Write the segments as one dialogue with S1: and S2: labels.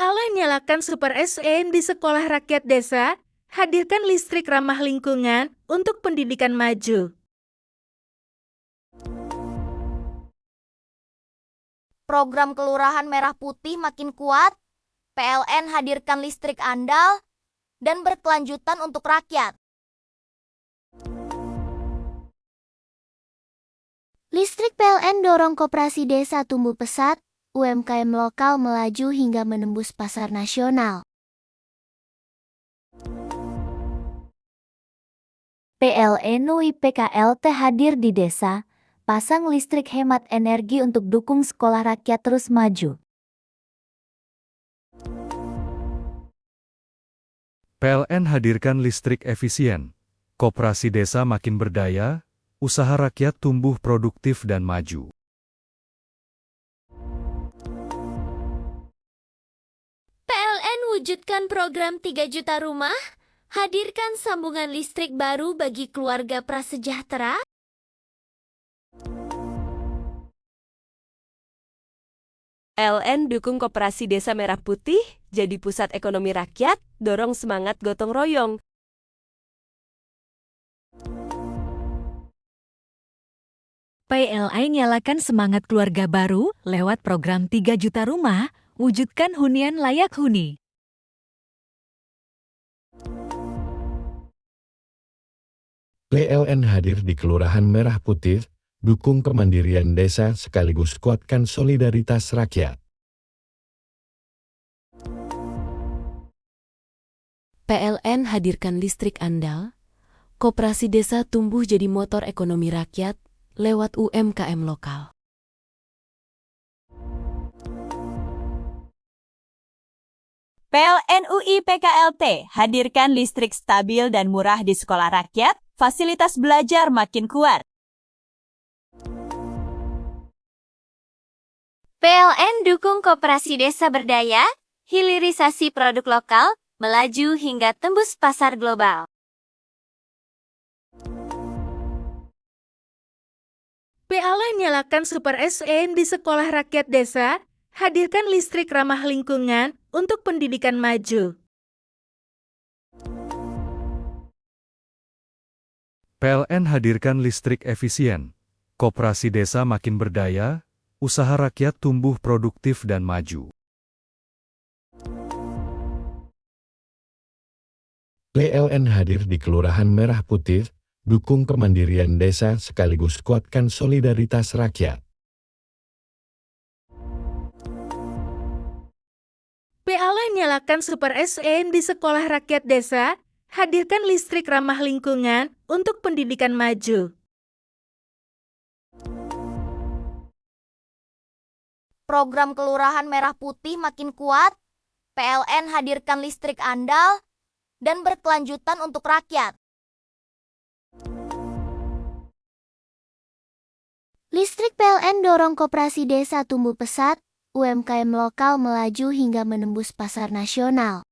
S1: PLN nyalakan Super SN di sekolah rakyat desa, hadirkan listrik ramah lingkungan untuk pendidikan maju.
S2: Program Kelurahan Merah Putih makin kuat, PLN hadirkan listrik andal, dan berkelanjutan untuk rakyat. Listrik PLN dorong koperasi desa tumbuh pesat, UMKM lokal melaju hingga menembus pasar nasional. PLN UIPKLT hadir di desa, pasang listrik hemat energi untuk dukung sekolah rakyat terus maju.
S3: PLN hadirkan listrik efisien, koperasi desa makin berdaya, usaha rakyat tumbuh produktif dan maju.
S4: PLN wujudkan program 3 juta rumah, hadirkan sambungan listrik baru bagi keluarga prasejahtera.
S5: PLN dukung Koperasi Desa Merah Putih, jadi pusat ekonomi rakyat, dorong semangat gotong royong.
S6: PLN nyalakan semangat keluarga baru lewat program 3 juta rumah, wujudkan hunian layak huni.
S7: PLN hadir di Kelurahan Merah Putih, dukung kemandirian desa sekaligus kuatkan solidaritas rakyat.
S5: PLN hadirkan listrik andal, koperasi desa tumbuh jadi motor ekonomi rakyat lewat UMKM lokal.
S8: PLN UIPKLT hadirkan listrik stabil dan murah di sekolah rakyat, fasilitas belajar makin kuat.
S2: PLN dukung koperasi desa berdaya, hilirisasi produk lokal, melaju hingga tembus pasar global.
S1: PLN nyalakan Super SN di sekolah rakyat desa, hadirkan listrik ramah lingkungan untuk pendidikan maju.
S3: PLN hadirkan listrik efisien, koperasi desa makin berdaya, usaha rakyat tumbuh produktif dan maju.
S7: PLN hadir di Kelurahan Merah Putih, dukung kemandirian desa sekaligus kuatkan solidaritas rakyat.
S1: PLN nyalakan Super SN di sekolah rakyat desa, hadirkan listrik ramah lingkungan untuk pendidikan maju.
S2: Program Kelurahan Merah Putih makin kuat, PLN hadirkan listrik andal, dan berkelanjutan untuk rakyat. Listrik PLN dorong koperasi desa tumbuh pesat, UMKM lokal melaju hingga menembus pasar nasional.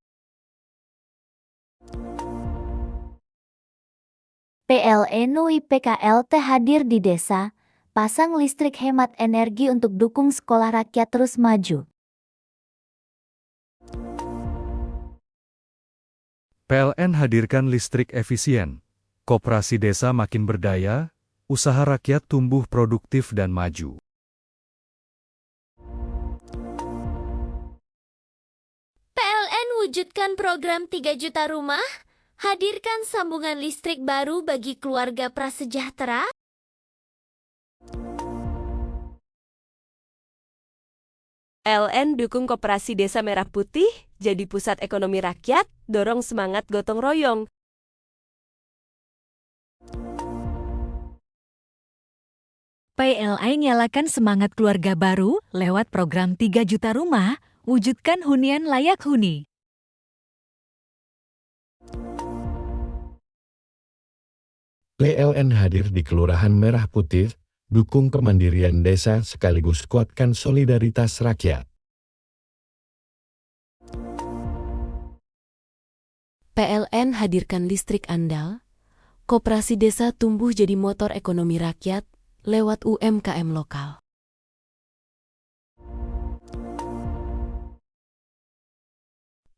S2: PLN UIPKLT hadir di desa, pasang listrik hemat energi untuk dukung sekolah rakyat terus maju.
S3: PLN hadirkan listrik efisien, koperasi desa makin berdaya, usaha rakyat tumbuh produktif dan maju.
S4: PLN wujudkan program 3 juta rumah, hadirkan sambungan listrik baru bagi keluarga prasejahtera.
S5: PLN dukung Koperasi Desa Merah Putih, jadi pusat ekonomi rakyat, dorong semangat gotong royong.
S6: PLN nyalakan semangat keluarga baru lewat program 3 juta rumah, wujudkan hunian layak huni.
S7: PLN hadir di Kelurahan Merah Putih, dukung kemandirian desa sekaligus kuatkan solidaritas rakyat.
S5: PLN hadirkan listrik andal, koperasi desa tumbuh jadi motor ekonomi rakyat lewat UMKM lokal.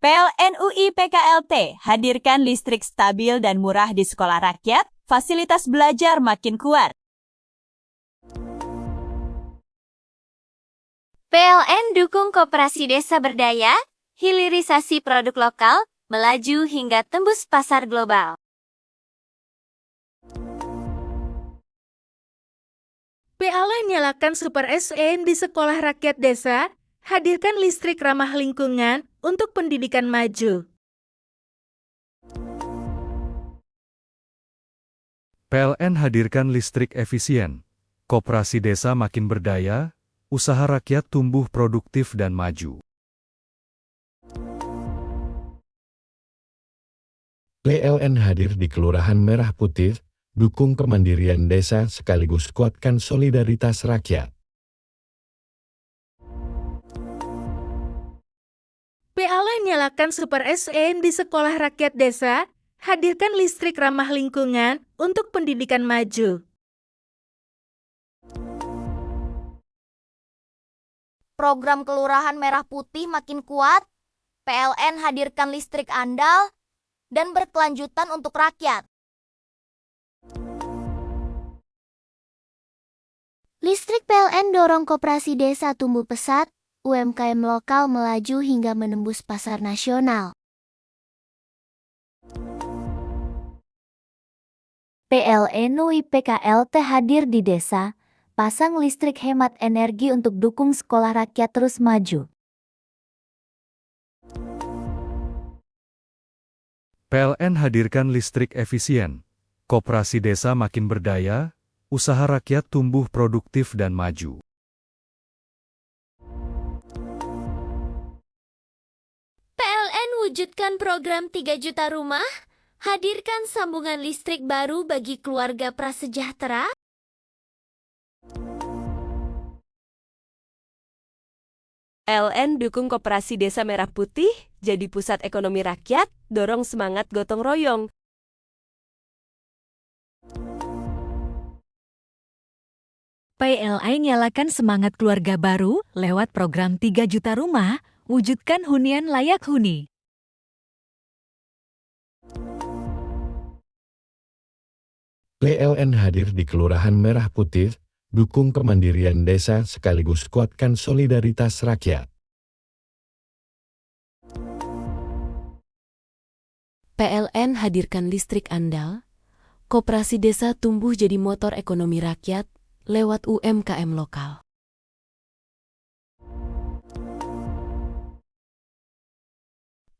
S8: PLN UI PKLT hadirkan listrik stabil dan murah di sekolah rakyat, fasilitas belajar makin kuat.
S4: PLN dukung koperasi desa berdaya, hilirisasi produk lokal, melaju hingga tembus pasar global.
S1: PLN nyalakan Super SN di sekolah rakyat desa, hadirkan listrik ramah lingkungan untuk pendidikan maju.
S3: PLN hadirkan listrik efisien. Koperasi desa makin berdaya, usaha rakyat tumbuh produktif dan maju.
S7: PLN hadir di Kelurahan Merah Putih, dukung kemandirian desa sekaligus kuatkan solidaritas rakyat.
S1: PLN nyalakan Super SN di sekolah rakyat desa, hadirkan listrik ramah lingkungan untuk pendidikan maju.
S2: Program Kelurahan Merah Putih makin kuat, PLN hadirkan listrik andal, dan berkelanjutan untuk rakyat.
S9: Listrik PLN dorong koperasi desa tumbuh pesat, UMKM lokal melaju hingga menembus pasar nasional. PLN UI PKLT hadir di desa, pasang listrik hemat energi untuk dukung sekolah rakyat terus maju.
S3: PLN hadirkan listrik efisien. Koperasi desa makin berdaya, usaha rakyat tumbuh produktif dan maju.
S4: PLN wujudkan program 3 juta rumah, hadirkan sambungan listrik baru bagi keluarga prasejahtera.
S10: PLN dukung koperasi desa Merah Putih, jadi pusat ekonomi rakyat, dorong semangat gotong royong.
S6: PLN nyalakan semangat keluarga baru lewat program 3 juta rumah, wujudkan hunian layak huni.
S7: PLN hadir di Kelurahan Merah Putih, dukung kemandirian desa sekaligus kuatkan solidaritas rakyat.
S5: PLN hadirkan listrik andal, koperasi desa tumbuh jadi motor ekonomi rakyat lewat UMKM lokal.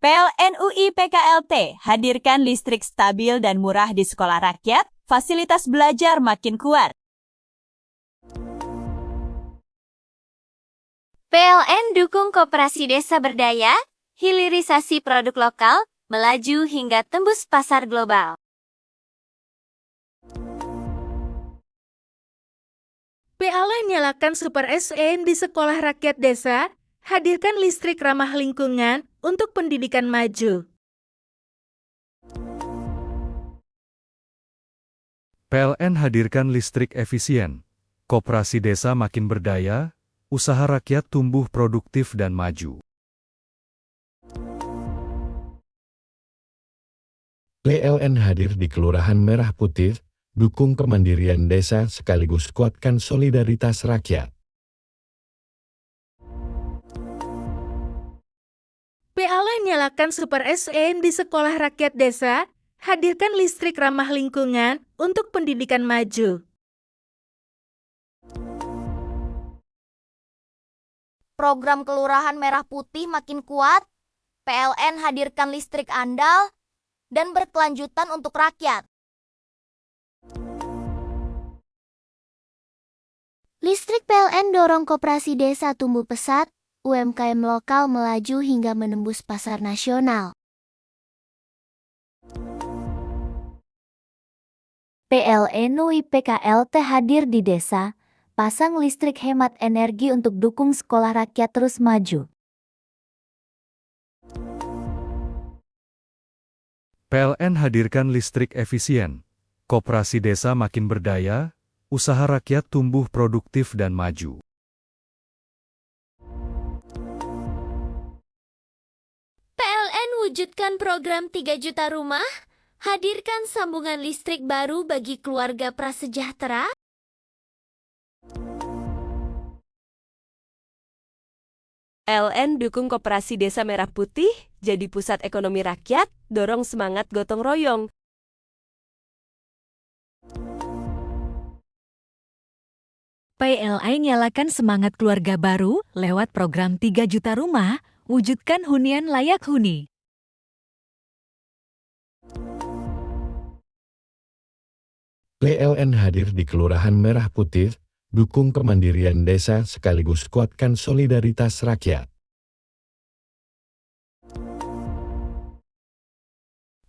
S8: PLN UI PKLT hadirkan listrik stabil dan murah di sekolah rakyat, fasilitas belajar makin kuat.
S4: PLN dukung koperasi desa berdaya, hilirisasi produk lokal, melaju hingga tembus pasar global.
S1: PLN nyalakan Super SN di sekolah rakyat desa, hadirkan listrik ramah lingkungan untuk pendidikan maju.
S3: PLN hadirkan listrik efisien. Koperasi desa makin berdaya, usaha rakyat tumbuh produktif dan maju.
S7: PLN hadir di Kelurahan Merah Putih, dukung kemandirian desa sekaligus kuatkan solidaritas rakyat.
S1: PLN nyalakan Super SN di sekolah rakyat desa, hadirkan listrik ramah lingkungan untuk pendidikan maju.
S2: Program Kelurahan Merah Putih makin kuat, PLN hadirkan listrik andal, dan berkelanjutan untuk rakyat.
S9: Listrik PLN dorong koperasi desa tumbuh pesat, UMKM lokal melaju hingga menembus pasar nasional. PLN UI PKLT hadir di desa, pasang listrik hemat energi untuk dukung sekolah rakyat terus maju.
S3: PLN hadirkan listrik efisien. Koperasi desa makin berdaya, usaha rakyat tumbuh produktif dan maju.
S4: PLN wujudkan program 3 juta rumah, hadirkan sambungan listrik baru bagi keluarga prasejahtera.
S10: PLN dukung Koperasi Desa Merah Putih jadi pusat ekonomi rakyat, dorong semangat gotong royong.
S6: PLN nyalakan semangat keluarga baru lewat program 3 juta rumah, wujudkan hunian layak huni.
S7: PLN hadir di Kelurahan Merah Putih, dukung kemandirian desa sekaligus kuatkan solidaritas rakyat.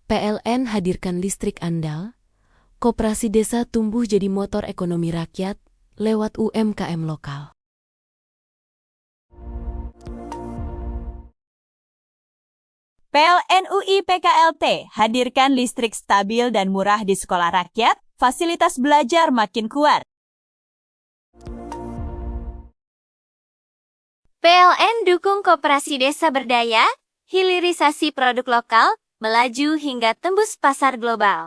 S5: PLN hadirkan listrik andal, koperasi desa tumbuh jadi motor ekonomi rakyat lewat UMKM lokal.
S8: PLN UI PKLT hadirkan listrik stabil dan murah di sekolah rakyat, fasilitas belajar makin kuat.
S2: PLN dukung koperasi desa berdaya, hilirisasi produk lokal, melaju hingga tembus pasar global.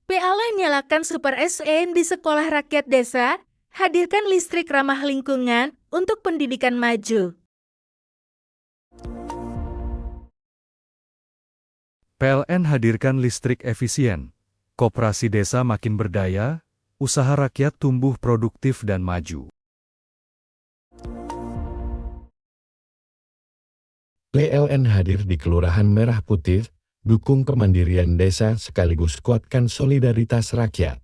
S1: PLN nyalakan Super SN di sekolah rakyat desa, hadirkan listrik ramah lingkungan untuk pendidikan maju.
S3: PLN hadirkan listrik efisien, koperasi desa makin berdaya, usaha rakyat tumbuh produktif dan maju.
S7: PLN hadir di Kelurahan Merah Putih, dukung kemandirian desa sekaligus kuatkan solidaritas rakyat.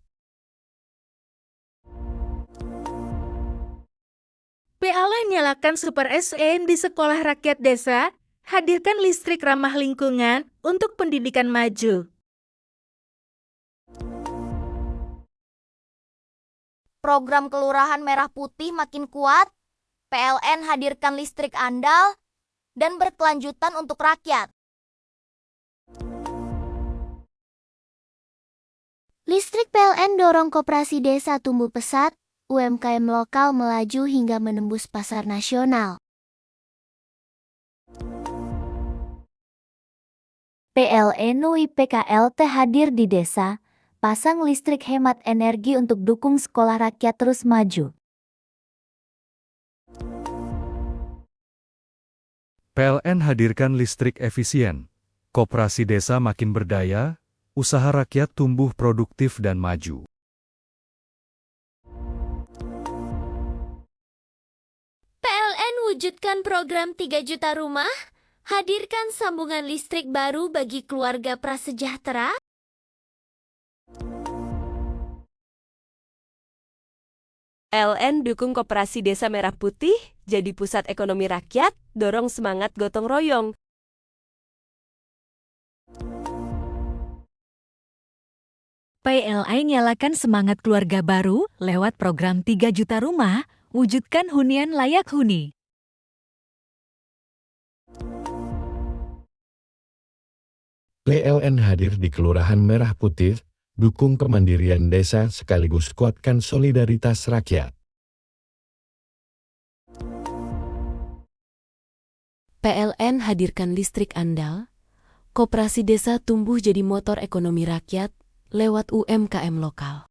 S1: PLN nyalakan Super SN di sekolah rakyat desa, hadirkan listrik ramah lingkungan untuk pendidikan maju.
S2: Program Kelurahan Merah Putih makin kuat, PLN hadirkan listrik andal, dan berkelanjutan untuk rakyat.
S9: Listrik PLN dorong koperasi desa tumbuh pesat, UMKM lokal melaju hingga menembus pasar nasional. PLN UI PKLT hadir di desa, pasang listrik hemat energi untuk dukung sekolah rakyat terus maju.
S3: PLN hadirkan listrik efisien, koperasi desa makin berdaya, usaha rakyat tumbuh produktif dan maju.
S4: PLN wujudkan program 3 juta rumah, hadirkan sambungan listrik baru bagi keluarga prasejahtera.
S10: PLN dukung Koperasi Desa Merah Putih jadi pusat ekonomi rakyat, dorong semangat gotong royong.
S6: PLN nyalakan semangat keluarga baru lewat program 3 juta rumah, wujudkan hunian layak huni.
S7: PLN hadir di Kelurahan Merah Putih, dukung kemandirian desa sekaligus kuatkan solidaritas rakyat.
S5: PLN hadirkan listrik andal, koperasi desa tumbuh jadi motor ekonomi rakyat lewat UMKM lokal.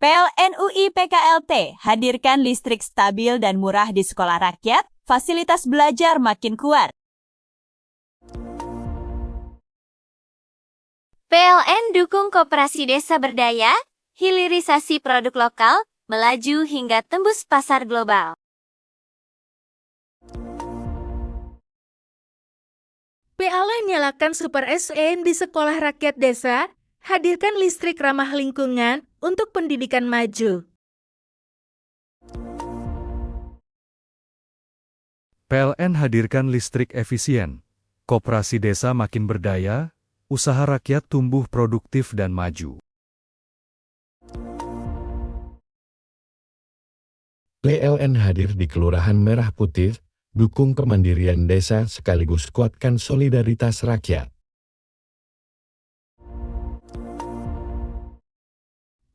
S8: PLN UI PKLT hadirkan listrik stabil dan murah di sekolah rakyat, fasilitas belajar makin kuat.
S2: PLN dukung koperasi desa berdaya, hilirisasi produk lokal, melaju hingga tembus pasar global.
S1: PLN nyalakan Super SN di sekolah rakyat desa, hadirkan listrik ramah lingkungan untuk pendidikan maju.
S3: PLN hadirkan listrik efisien, koperasi desa makin berdaya, usaha rakyat tumbuh produktif dan maju.
S7: PLN hadir di Kelurahan Merah Putih, dukung kemandirian desa sekaligus kuatkan solidaritas rakyat.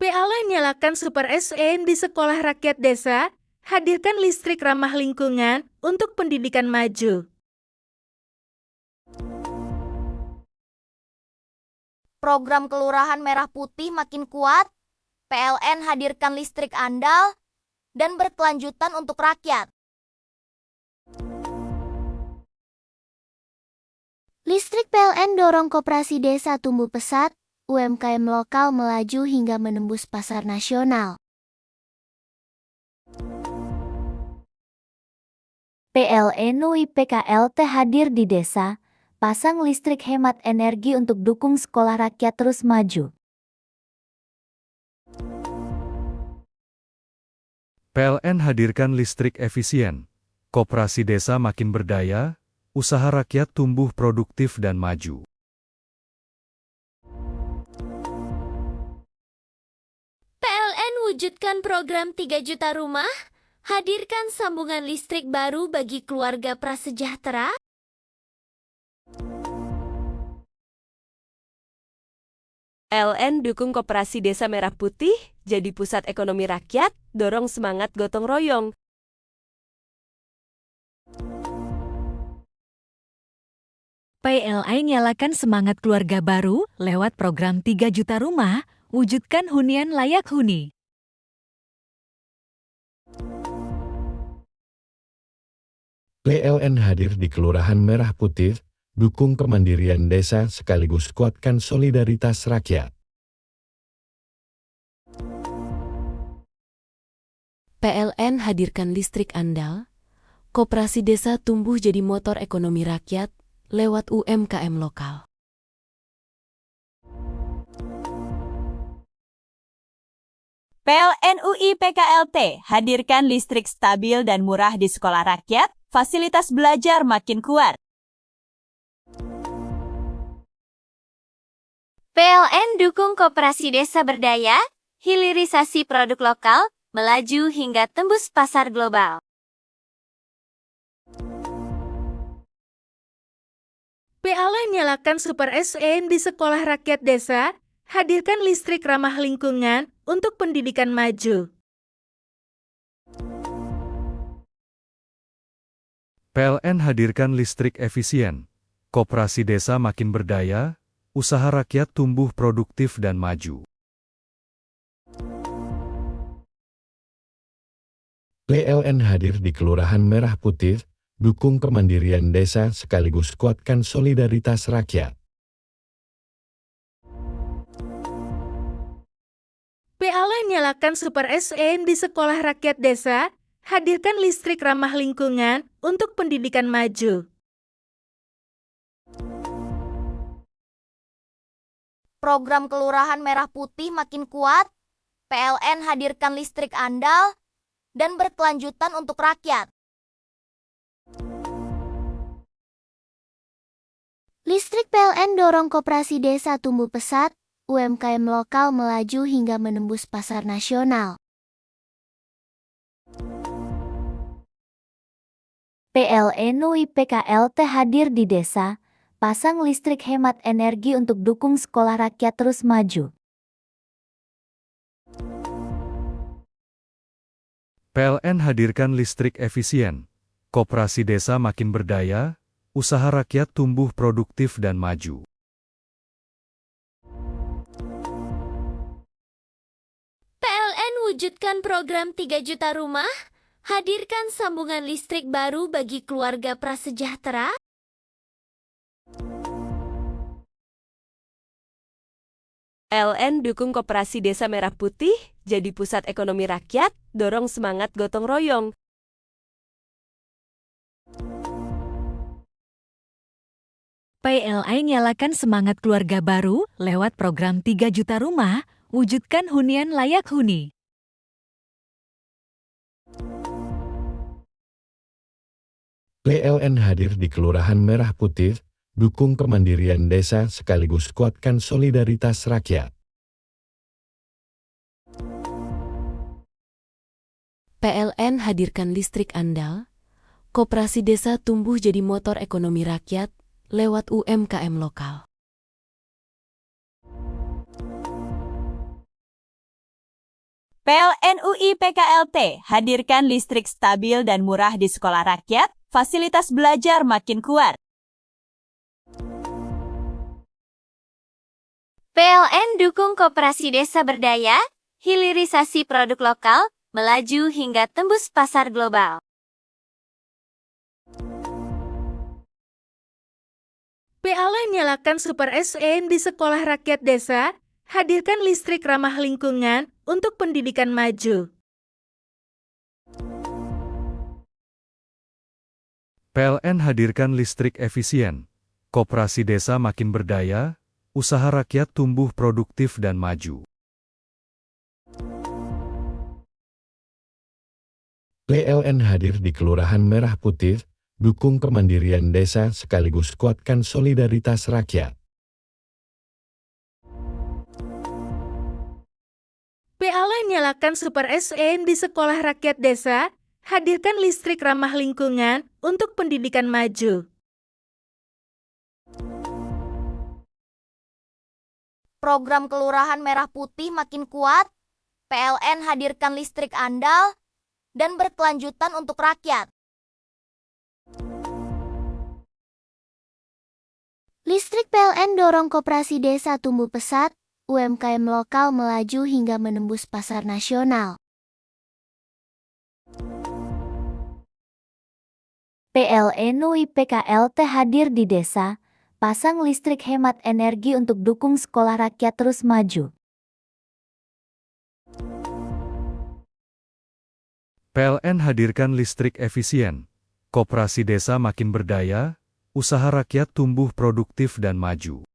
S1: PLN nyalakan Super SN di sekolah rakyat desa, hadirkan listrik ramah lingkungan untuk pendidikan maju.
S2: Program Kelurahan Merah Putih makin kuat, PLN hadirkan listrik andal, dan berkelanjutan untuk rakyat.
S9: Listrik PLN dorong koperasi desa tumbuh pesat, UMKM lokal melaju hingga menembus pasar nasional. PLN UIPKLT hadir di desa, pasang listrik hemat energi untuk dukung sekolah rakyat terus maju.
S3: PLN hadirkan listrik efisien. Koperasi desa makin berdaya, usaha rakyat tumbuh produktif dan maju.
S4: PLN wujudkan program 3 juta rumah, hadirkan sambungan listrik baru bagi keluarga prasejahtera.
S10: LN dukung Koperasi Desa Merah Putih, jadi pusat ekonomi rakyat, dorong semangat gotong royong.
S6: PLN nyalakan semangat keluarga baru lewat program 3 juta rumah, wujudkan hunian layak huni.
S7: PLN hadir di Kelurahan Merah Putih, dukung kemandirian desa sekaligus kuatkan solidaritas rakyat.
S5: PLN hadirkan listrik andal, koperasi desa tumbuh jadi motor ekonomi rakyat lewat UMKM lokal.
S8: PLN UIPKLT hadirkan listrik stabil dan murah di sekolah rakyat, fasilitas belajar makin kuat.
S2: PLN dukung koperasi desa berdaya, hilirisasi produk lokal, melaju hingga tembus pasar global.
S1: PLN nyalakan Super SN di sekolah rakyat desa, hadirkan listrik ramah lingkungan untuk pendidikan maju.
S3: PLN hadirkan listrik efisien. Koperasi desa makin berdaya, usaha rakyat tumbuh produktif dan maju.
S7: PLN hadir di Kelurahan Merah Putih, dukung kemandirian desa sekaligus kuatkan solidaritas rakyat.
S1: PLN nyalakan Super SN di sekolah rakyat desa, hadirkan listrik ramah lingkungan untuk pendidikan maju.
S2: Program Kelurahan Merah Putih makin kuat, PLN hadirkan listrik andal, dan berkelanjutan untuk rakyat.
S9: Listrik PLN dorong koperasi desa tumbuh pesat, UMKM lokal melaju hingga menembus pasar nasional. PLN UIPKLT hadir di desa, pasang listrik hemat energi untuk dukung sekolah rakyat terus maju.
S3: PLN hadirkan listrik efisien. Koperasi desa makin berdaya, usaha rakyat tumbuh produktif dan maju.
S4: PLN wujudkan program 3 juta rumah, hadirkan sambungan listrik baru bagi keluarga prasejahtera.
S10: LN dukung Koperasi Desa Merah Putih, jadi pusat ekonomi rakyat, dorong semangat gotong royong.
S6: PLN nyalakan semangat keluarga baru lewat program 3 juta rumah, wujudkan hunian layak huni.
S7: PLN hadir di Kelurahan Merah Putih, dukung kemandirian desa sekaligus kuatkan solidaritas rakyat.
S5: PLN hadirkan listrik andal, koperasi desa tumbuh jadi motor ekonomi rakyat lewat UMKM lokal.
S8: PLN UI PKLT hadirkan listrik stabil dan murah di sekolah rakyat, fasilitas belajar makin kuat.
S2: PLN dukung koperasi desa berdaya, hilirisasi produk lokal, melaju hingga tembus pasar global.
S1: PLN nyalakan Super SN di sekolah rakyat desa, hadirkan listrik ramah lingkungan untuk pendidikan maju.
S3: PLN hadirkan listrik efisien. Koperasi desa makin berdaya, usaha rakyat tumbuh produktif dan maju.
S7: PLN hadir di Kelurahan Merah Putih, dukung kemandirian desa sekaligus kuatkan solidaritas rakyat.
S1: PLN nyalakan Super SN di sekolah rakyat desa, hadirkan listrik ramah lingkungan untuk pendidikan maju.
S2: Program Kelurahan Merah Putih makin kuat, PLN hadirkan listrik andal, dan berkelanjutan untuk rakyat.
S9: Listrik PLN dorong koperasi desa tumbuh pesat, UMKM lokal melaju hingga menembus pasar nasional. PLN UI PKLT hadir di desa, pasang listrik hemat energi untuk dukung sekolah rakyat terus maju.
S3: PLN hadirkan listrik efisien. Koperasi desa makin berdaya, usaha rakyat tumbuh produktif dan maju.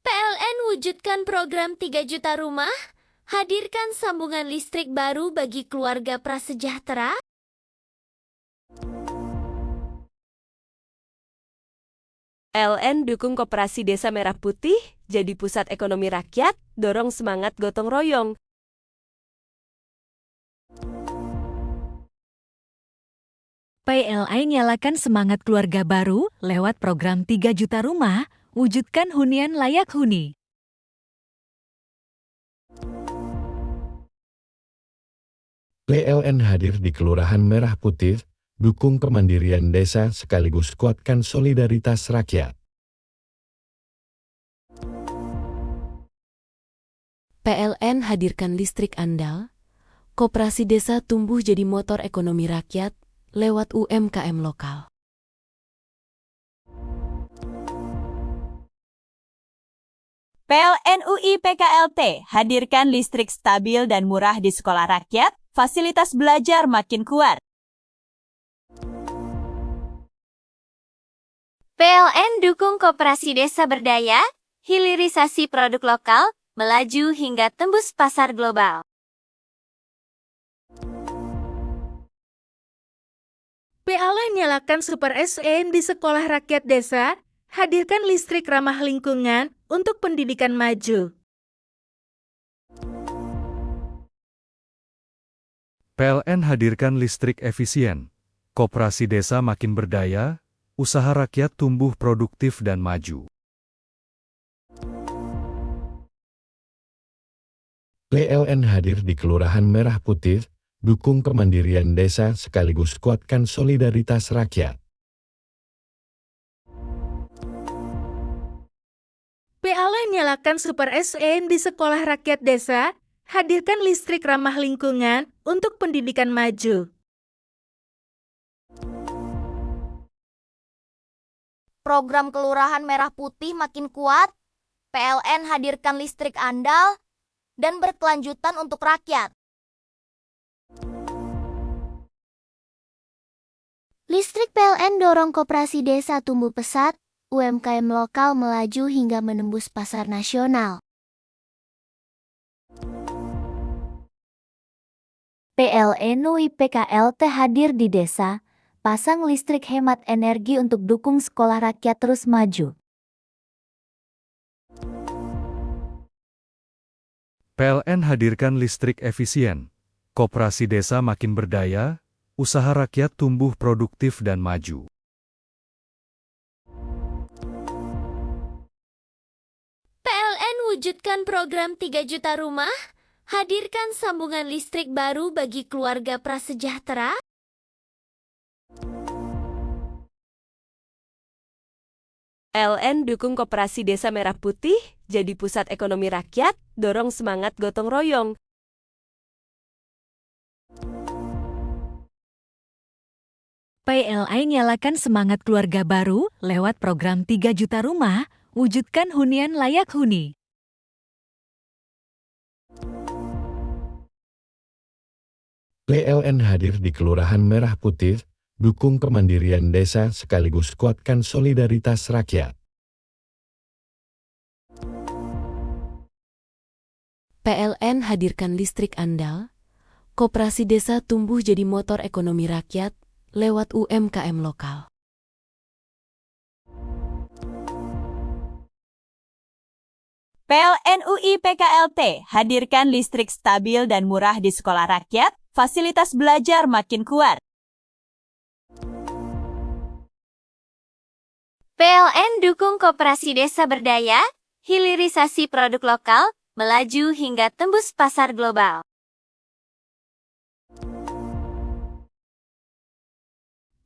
S4: PLN wujudkan program 3 juta rumah, hadirkan sambungan listrik baru bagi keluarga prasejahtera.
S10: PLN dukung koperasi desa Merah Putih, jadi pusat ekonomi rakyat, dorong semangat gotong royong.
S6: PLN nyalakan semangat keluarga baru lewat program 3 juta rumah, wujudkan hunian layak huni.
S7: PLN hadir di Kelurahan Merah Putih, dukung kemandirian desa sekaligus kuatkan solidaritas rakyat.
S5: PLN hadirkan listrik andal, koperasi desa tumbuh jadi motor ekonomi rakyat lewat UMKM lokal.
S8: PLN UI PKLT hadirkan listrik stabil dan murah di sekolah rakyat, fasilitas belajar makin kuat.
S2: PLN dukung koperasi desa berdaya, hilirisasi produk lokal, melaju hingga tembus pasar global.
S1: PLN nyalakan Super SN di sekolah rakyat desa, hadirkan listrik ramah lingkungan untuk pendidikan maju.
S3: PLN hadirkan listrik efisien. Koperasi desa makin berdaya, usaha rakyat tumbuh produktif dan maju.
S7: PLN hadir di Kelurahan Merah Putih, dukung kemandirian desa sekaligus kuatkan solidaritas rakyat.
S1: PLN nyalakan Super SN di sekolah rakyat desa, hadirkan listrik ramah lingkungan untuk pendidikan maju.
S2: Program Kelurahan Merah Putih makin kuat, PLN hadirkan listrik andal, dan berkelanjutan untuk rakyat.
S9: Listrik PLN dorong koperasi desa tumbuh pesat, UMKM lokal melaju hingga menembus pasar nasional. PLN UI PKLT hadir di desa, pasang listrik hemat energi untuk dukung sekolah rakyat terus maju.
S3: PLN hadirkan listrik efisien. Koperasi desa makin berdaya, usaha rakyat tumbuh produktif dan maju.
S4: PLN wujudkan program 3 juta rumah, hadirkan sambungan listrik baru bagi keluarga prasejahtera.
S10: PLN dukung Koperasi Desa Merah Putih jadi pusat ekonomi rakyat, dorong semangat gotong royong.
S6: PLN nyalakan semangat keluarga baru lewat program 3 juta rumah, wujudkan hunian layak huni.
S7: PLN hadir di Kelurahan Merah Putih, dukung kemandirian desa sekaligus kuatkan solidaritas rakyat.
S5: PLN hadirkan listrik andal, koperasi desa tumbuh jadi motor ekonomi rakyat lewat UMKM lokal.
S8: PLN UI PKLT hadirkan listrik stabil dan murah di sekolah rakyat, fasilitas belajar makin kuat.
S2: PLN dukung koperasi desa berdaya, hilirisasi produk lokal, melaju hingga tembus pasar global.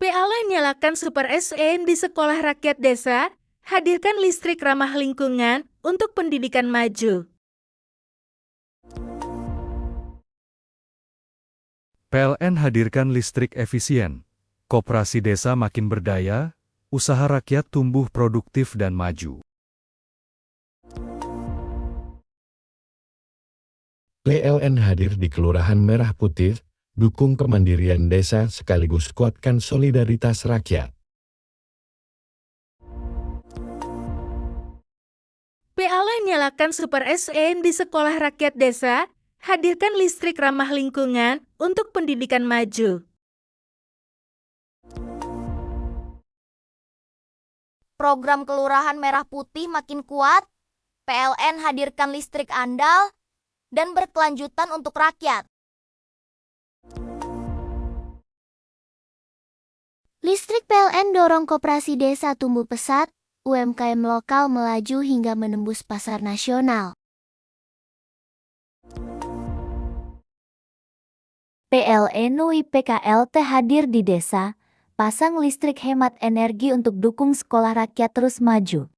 S1: PLN nyalakan Super SN di sekolah rakyat desa, hadirkan listrik ramah lingkungan untuk pendidikan maju.
S3: PLN hadirkan listrik efisien, koperasi desa makin berdaya, usaha rakyat tumbuh produktif dan maju.
S7: PLN hadir di Kelurahan Merah Putih, dukung kemandirian desa sekaligus kuatkan solidaritas rakyat.
S1: PLN nyalakan Super SN di sekolah rakyat desa, hadirkan listrik ramah lingkungan untuk pendidikan maju.
S2: Program Kelurahan Merah Putih makin kuat, PLN hadirkan listrik andal, dan berkelanjutan untuk rakyat.
S9: Listrik PLN dorong koperasi desa tumbuh pesat, UMKM lokal melaju hingga menembus pasar nasional. PLN UI PKLT hadir di desa, pasang listrik hemat energi untuk dukung sekolah rakyat terus maju.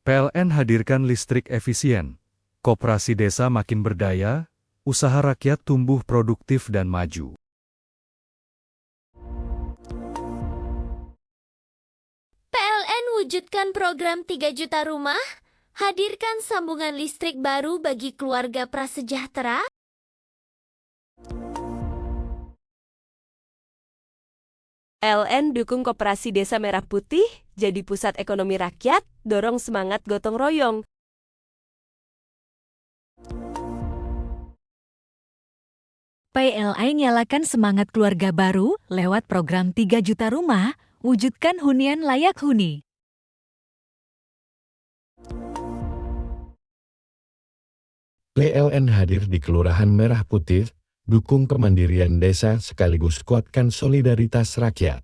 S3: PLN hadirkan listrik efisien, koperasi desa makin berdaya, usaha rakyat tumbuh produktif dan maju.
S4: PLN wujudkan program 3 juta rumah, hadirkan sambungan listrik baru bagi keluarga prasejahtera.
S10: PLN dukung Koperasi Desa Merah Putih jadi pusat ekonomi rakyat, dorong semangat gotong royong.
S6: PLN nyalakan semangat keluarga baru lewat program 3 juta rumah, wujudkan hunian layak huni.
S7: PLN hadir di Kelurahan Merah Putih, dukung kemandirian desa sekaligus kuatkan solidaritas rakyat.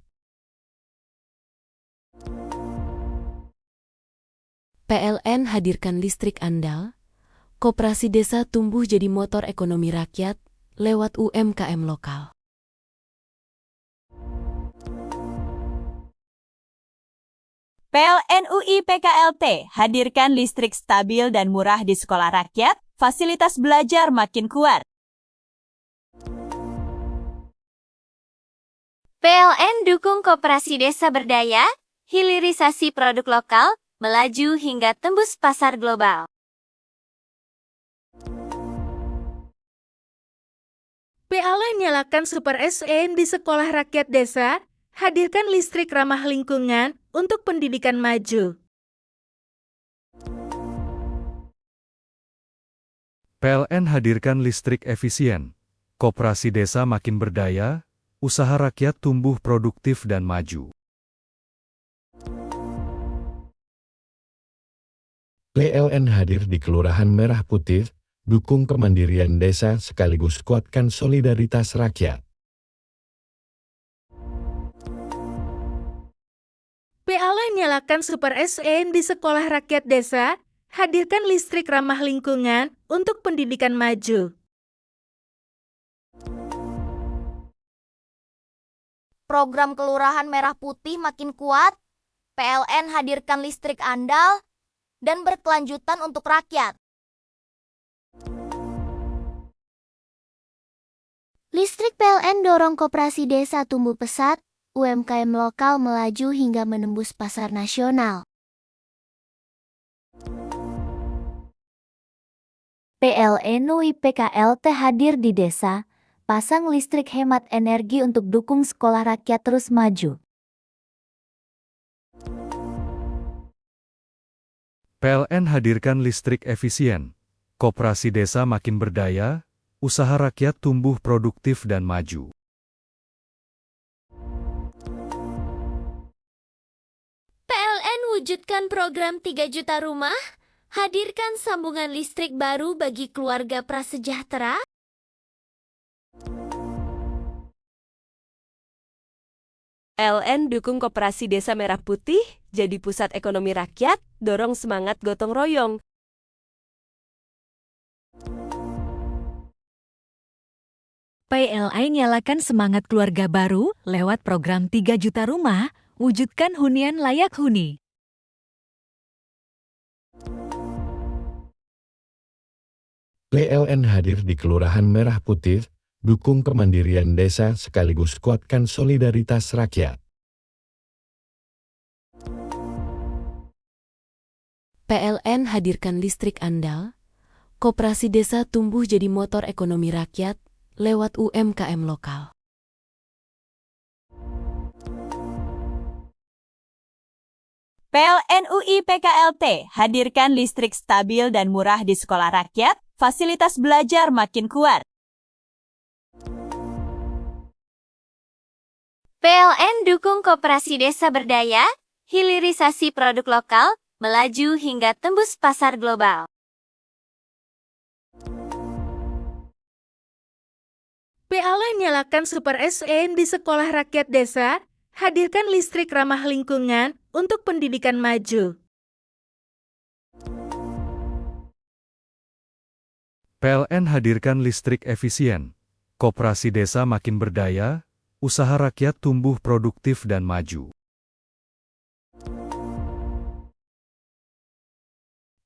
S5: PLN hadirkan listrik andal, koperasi desa tumbuh jadi motor ekonomi rakyat lewat UMKM lokal.
S8: PLN UI PKLT hadirkan listrik stabil dan murah di sekolah rakyat, fasilitas belajar makin kuat.
S2: PLN dukung koperasi desa berdaya, hilirisasi produk lokal, melaju hingga tembus pasar global.
S1: PLN nyalakan Super SN di sekolah rakyat desa, hadirkan listrik ramah lingkungan untuk pendidikan maju.
S3: PLN hadirkan listrik efisien, koperasi desa makin berdaya, usaha rakyat tumbuh produktif dan maju.
S7: PLN hadir di Kelurahan Merah Putih, dukung kemandirian desa sekaligus kuatkan solidaritas rakyat.
S1: PLN nyalakan Super SN di sekolah rakyat desa, hadirkan listrik ramah lingkungan untuk pendidikan maju.
S2: Program Kelurahan Merah Putih makin kuat, PLN hadirkan listrik andal, dan berkelanjutan untuk rakyat.
S9: Listrik PLN dorong koperasi desa tumbuh pesat, UMKM lokal melaju hingga menembus pasar nasional. PLN UIPKLT hadir di desa, pasang listrik hemat energi untuk dukung sekolah rakyat terus maju.
S3: PLN hadirkan listrik efisien. Koperasi desa makin berdaya, usaha rakyat tumbuh produktif dan maju.
S4: PLN wujudkan program 3 juta rumah, hadirkan sambungan listrik baru bagi keluarga prasejahtera.
S10: LN dukung Koperasi Desa Merah Putih, jadi pusat ekonomi rakyat, dorong semangat gotong royong.
S6: PLN nyalakan semangat keluarga baru lewat program 3 juta rumah, wujudkan hunian layak huni.
S7: PLN hadir di Kelurahan Merah Putih, dukung kemandirian desa sekaligus kuatkan solidaritas rakyat.
S5: PLN hadirkan listrik andal, koperasi desa tumbuh jadi motor ekonomi rakyat lewat UMKM lokal.
S8: PLN UIPKLT hadirkan listrik stabil dan murah di sekolah rakyat, fasilitas belajar makin kuat.
S2: PLN dukung koperasi desa berdaya, hilirisasi produk lokal, melaju hingga tembus pasar global.
S1: PLN nyalakan Super SN di sekolah rakyat desa, hadirkan listrik ramah lingkungan untuk pendidikan maju.
S3: PLN hadirkan listrik efisien. Koperasi desa makin berdaya, usaha rakyat tumbuh produktif dan maju.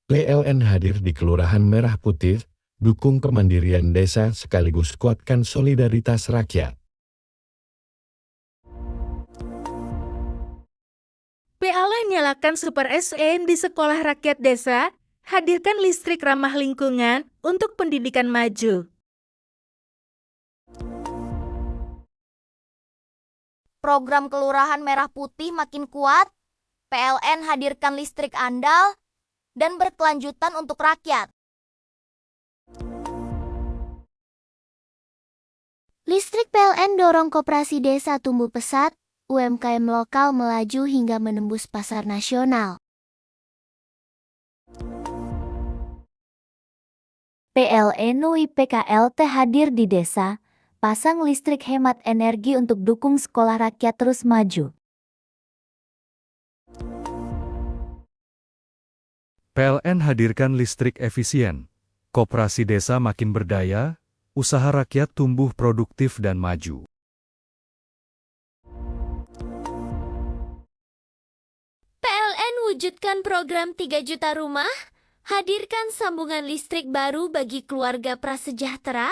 S7: PLN hadir di Kelurahan Merah Putih, dukung kemandirian desa sekaligus kuatkan solidaritas rakyat.
S1: PLN nyalakan Super SN di sekolah rakyat desa, hadirkan listrik ramah lingkungan untuk pendidikan maju.
S2: Program Kelurahan Merah Putih makin kuat, PLN hadirkan listrik andal, dan berkelanjutan untuk rakyat.
S9: Listrik PLN dorong koperasi desa tumbuh pesat, UMKM lokal melaju hingga menembus pasar nasional. PLN UIPKLT hadir di desa, pasang listrik hemat energi untuk dukung sekolah rakyat terus maju.
S3: PLN hadirkan listrik efisien. Koperasi desa makin berdaya, usaha rakyat tumbuh produktif dan maju.
S4: PLN wujudkan program 3 juta rumah, hadirkan sambungan listrik baru bagi keluarga prasejahtera.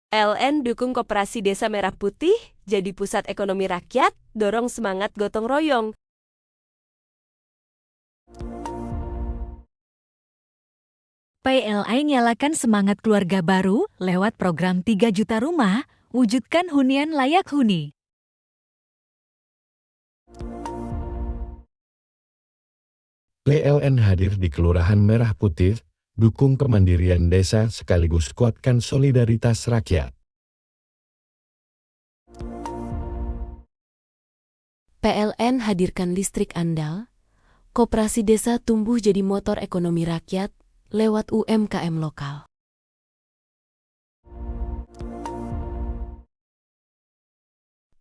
S10: LN dukung Koperasi Desa Merah Putih, jadi pusat ekonomi rakyat, dorong semangat gotong royong.
S6: PLN nyalakan semangat keluarga baru lewat program 3 juta rumah, wujudkan hunian layak huni.
S7: PLN hadir di Kelurahan Merah Putih, dukung kemandirian desa sekaligus kuatkan solidaritas rakyat.
S5: PLN hadirkan listrik andal, koperasi desa tumbuh jadi motor ekonomi rakyat lewat UMKM lokal.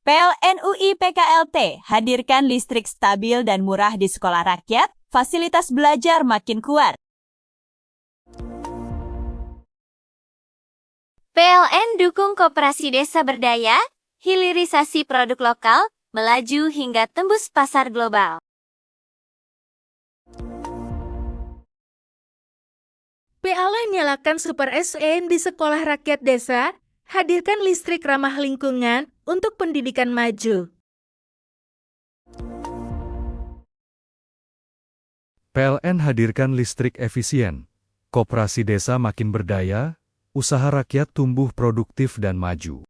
S8: PLN UI PKLT hadirkan listrik stabil dan murah di sekolah rakyat, fasilitas belajar makin kuat.
S2: PLN dukung koperasi desa berdaya, hilirisasi produk lokal, melaju hingga tembus pasar global.
S1: PLN nyalakan Super SN di sekolah rakyat desa, hadirkan listrik ramah lingkungan untuk pendidikan maju.
S3: PLN hadirkan listrik efisien. Koperasi desa makin berdaya, usaha rakyat tumbuh produktif dan maju.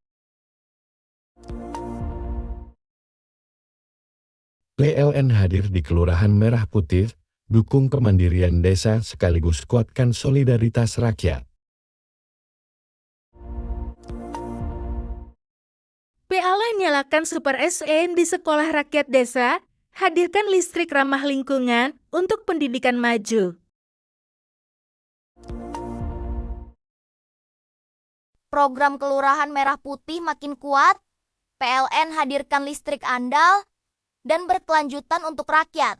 S7: PLN hadir di Kelurahan Merah Putih, dukung kemandirian desa sekaligus kuatkan solidaritas rakyat.
S1: PLN nyalakan Super SN di sekolah rakyat desa, hadirkan listrik ramah lingkungan untuk pendidikan maju.
S2: Program Kelurahan Merah Putih makin kuat, PLN hadirkan listrik andal, dan berkelanjutan untuk rakyat.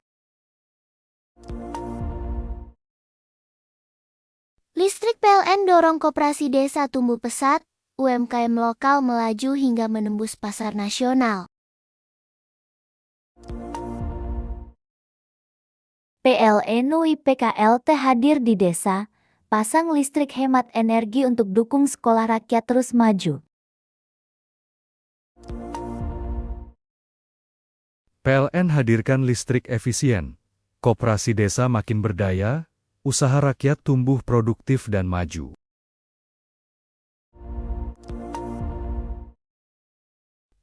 S9: Listrik PLN dorong koperasi desa tumbuh pesat, UMKM lokal melaju hingga menembus pasar nasional. PLN UI PKLT hadir di desa, pasang listrik hemat energi untuk dukung sekolah rakyat terus maju.
S3: PLN hadirkan listrik efisien. Koperasi desa makin berdaya, usaha rakyat tumbuh produktif dan maju.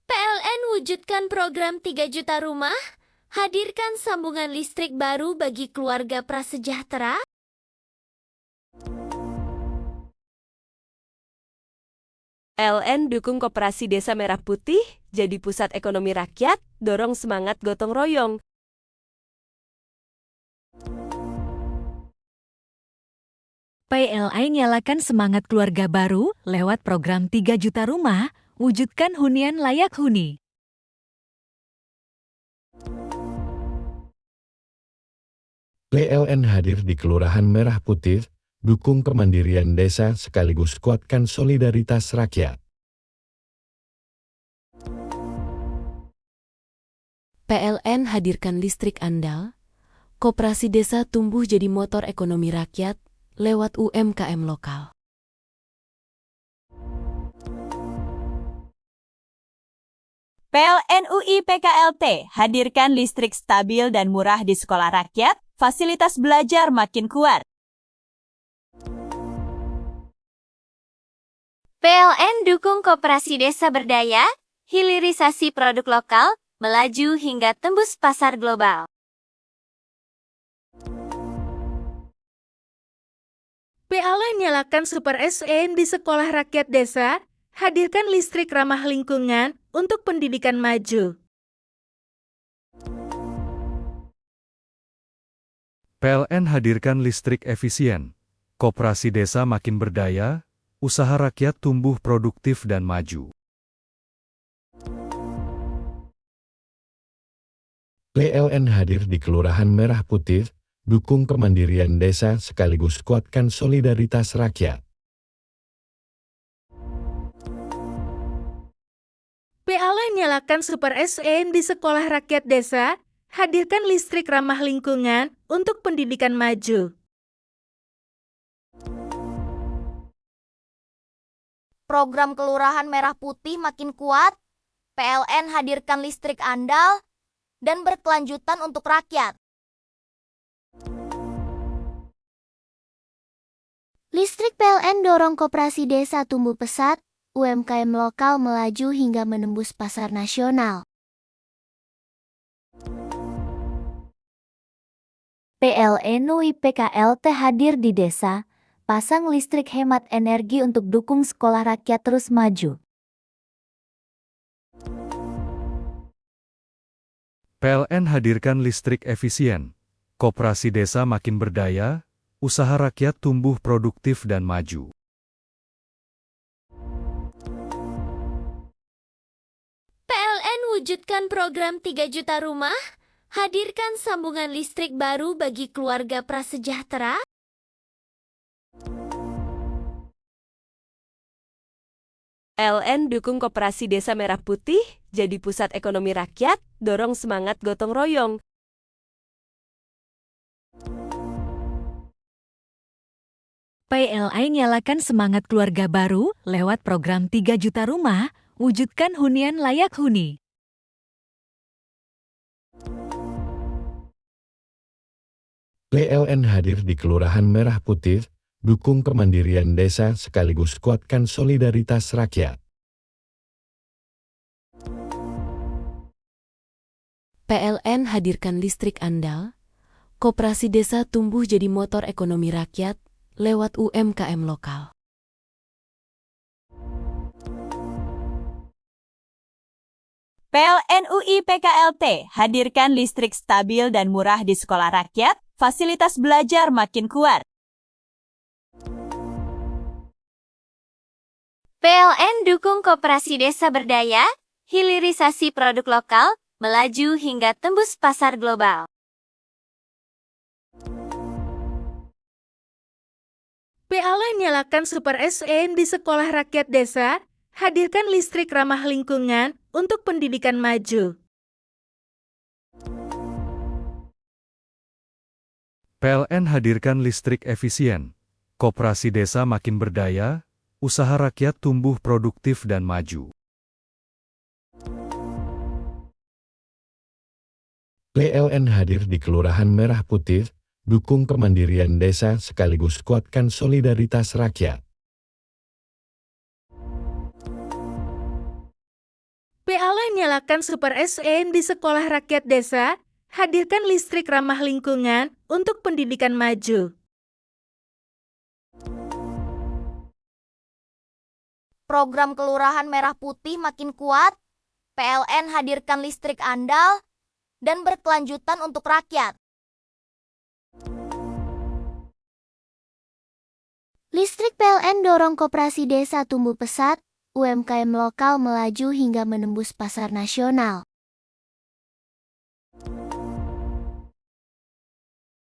S4: PLN wujudkan program 3 juta rumah, hadirkan sambungan listrik baru bagi keluarga prasejahtera.
S10: PLN dukung koperasi desa Merah Putih, jadi pusat ekonomi rakyat, dorong semangat gotong royong.
S6: PLN nyalakan semangat keluarga baru lewat program 3 juta rumah, wujudkan hunian layak huni.
S7: PLN hadir di Kelurahan Merah Putih, dukung kemandirian desa sekaligus kuatkan solidaritas rakyat.
S5: PLN hadirkan listrik andal, koperasi desa tumbuh jadi motor ekonomi rakyat lewat UMKM lokal.
S8: PLN UI PKLT hadirkan listrik stabil dan murah di sekolah rakyat, fasilitas belajar makin kuat.
S2: PLN dukung koperasi desa berdaya, hilirisasi produk lokal, melaju hingga tembus pasar global.
S1: PLN nyalakan Super SN di sekolah rakyat desa, hadirkan listrik ramah lingkungan untuk pendidikan maju.
S3: PLN hadirkan listrik efisien. Koperasi desa makin berdaya, usaha rakyat tumbuh produktif dan maju.
S7: PLN hadir di Kelurahan Merah Putih, dukung kemandirian desa sekaligus kuatkan solidaritas rakyat.
S1: PLN nyalakan Super SN di sekolah rakyat desa, hadirkan listrik ramah lingkungan untuk pendidikan maju.
S2: Program Kelurahan Merah Putih makin kuat, PLN hadirkan listrik andal, dan berkelanjutan untuk rakyat.
S9: Listrik PLN dorong koperasi desa tumbuh pesat, UMKM lokal melaju hingga menembus pasar nasional. PLN UI PKLT hadir di desa, pasang listrik hemat energi untuk dukung sekolah rakyat terus maju.
S3: PLN hadirkan listrik efisien. Koperasi desa makin berdaya, usaha rakyat tumbuh produktif dan maju.
S4: PLN wujudkan program 3 juta rumah, hadirkan sambungan listrik baru bagi keluarga prasejahtera.
S10: PLN dukung Koperasi Desa Merah Putih jadi pusat ekonomi rakyat, dorong semangat gotong royong.
S6: PLN nyalakan semangat keluarga baru lewat program 3 juta rumah, wujudkan hunian layak huni.
S7: PLN hadir di Kelurahan Merah Putih, dukung kemandirian desa sekaligus kuatkan solidaritas rakyat.
S5: PLN hadirkan listrik andal, koperasi desa tumbuh jadi motor ekonomi rakyat lewat UMKM lokal.
S8: PLN UI PKLT hadirkan listrik stabil dan murah di sekolah rakyat, fasilitas belajar makin kuat.
S2: PLN dukung koperasi desa berdaya, hilirisasi produk lokal, melaju hingga tembus pasar global.
S1: PLN nyalakan Super SN di sekolah rakyat desa, hadirkan listrik ramah lingkungan untuk pendidikan maju.
S3: PLN hadirkan listrik efisien, koperasi desa makin berdaya, usaha rakyat tumbuh produktif dan maju.
S7: PLN hadir di Kelurahan Merah Putih, dukung kemandirian desa sekaligus kuatkan solidaritas rakyat.
S1: PLN nyalakan Super SN di sekolah rakyat desa, hadirkan listrik ramah lingkungan untuk pendidikan maju.
S2: Program Kelurahan Merah Putih makin kuat, PLN hadirkan listrik andal, dan berkelanjutan untuk rakyat.
S9: Listrik PLN dorong koperasi desa tumbuh pesat, UMKM lokal melaju hingga menembus pasar nasional.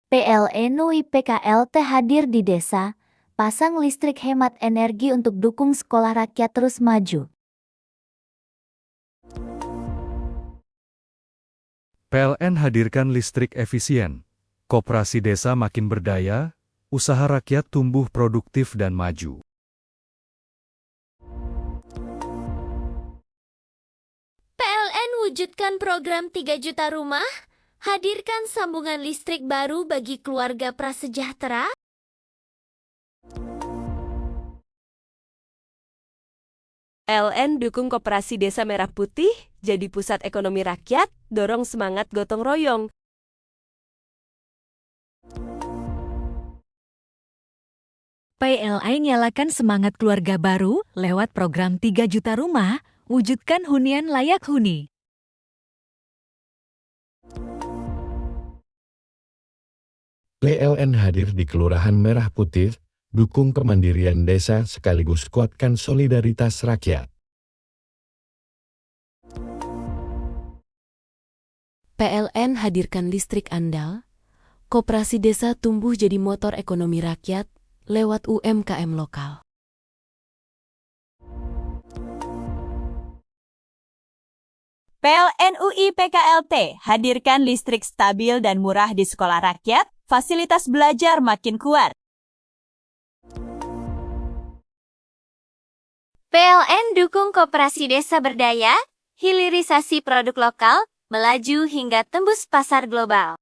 S9: PLN UI PKLT hadir di desa, pasang listrik hemat energi untuk dukung sekolah rakyat terus maju.
S3: PLN hadirkan listrik efisien, koperasi desa makin berdaya, usaha rakyat tumbuh produktif dan maju.
S4: PLN wujudkan program 3 juta rumah, hadirkan sambungan listrik baru bagi keluarga prasejahtera.
S10: PLN dukung Koperasi Desa Merah Putih jadi pusat ekonomi rakyat, dorong semangat gotong royong.
S6: PLN nyalakan semangat keluarga baru lewat program 3 juta rumah, wujudkan hunian layak huni.
S7: PLN hadir di Kelurahan Merah Putih, dukung kemandirian desa sekaligus kuatkan solidaritas rakyat.
S5: PLN hadirkan listrik andal, koperasi desa tumbuh jadi motor ekonomi rakyat lewat UMKM lokal.
S8: PLN UI PKLT hadirkan listrik stabil dan murah di sekolah rakyat, fasilitas belajar makin kuat.
S2: PLN dukung koperasi desa berdaya, hilirisasi produk lokal, melaju hingga tembus pasar global.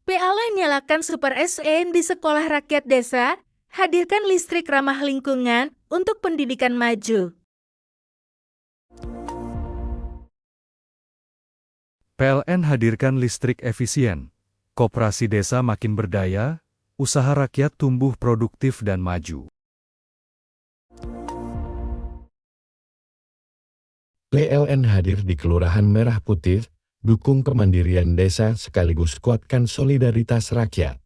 S1: PLN nyalakan Super SN di sekolah rakyat desa, hadirkan listrik ramah lingkungan untuk pendidikan maju.
S3: PLN hadirkan listrik efisien, koperasi desa makin berdaya, usaha rakyat tumbuh produktif dan maju.
S7: PLN hadir di Kelurahan Merah Putih, dukung kemandirian desa sekaligus kuatkan solidaritas rakyat.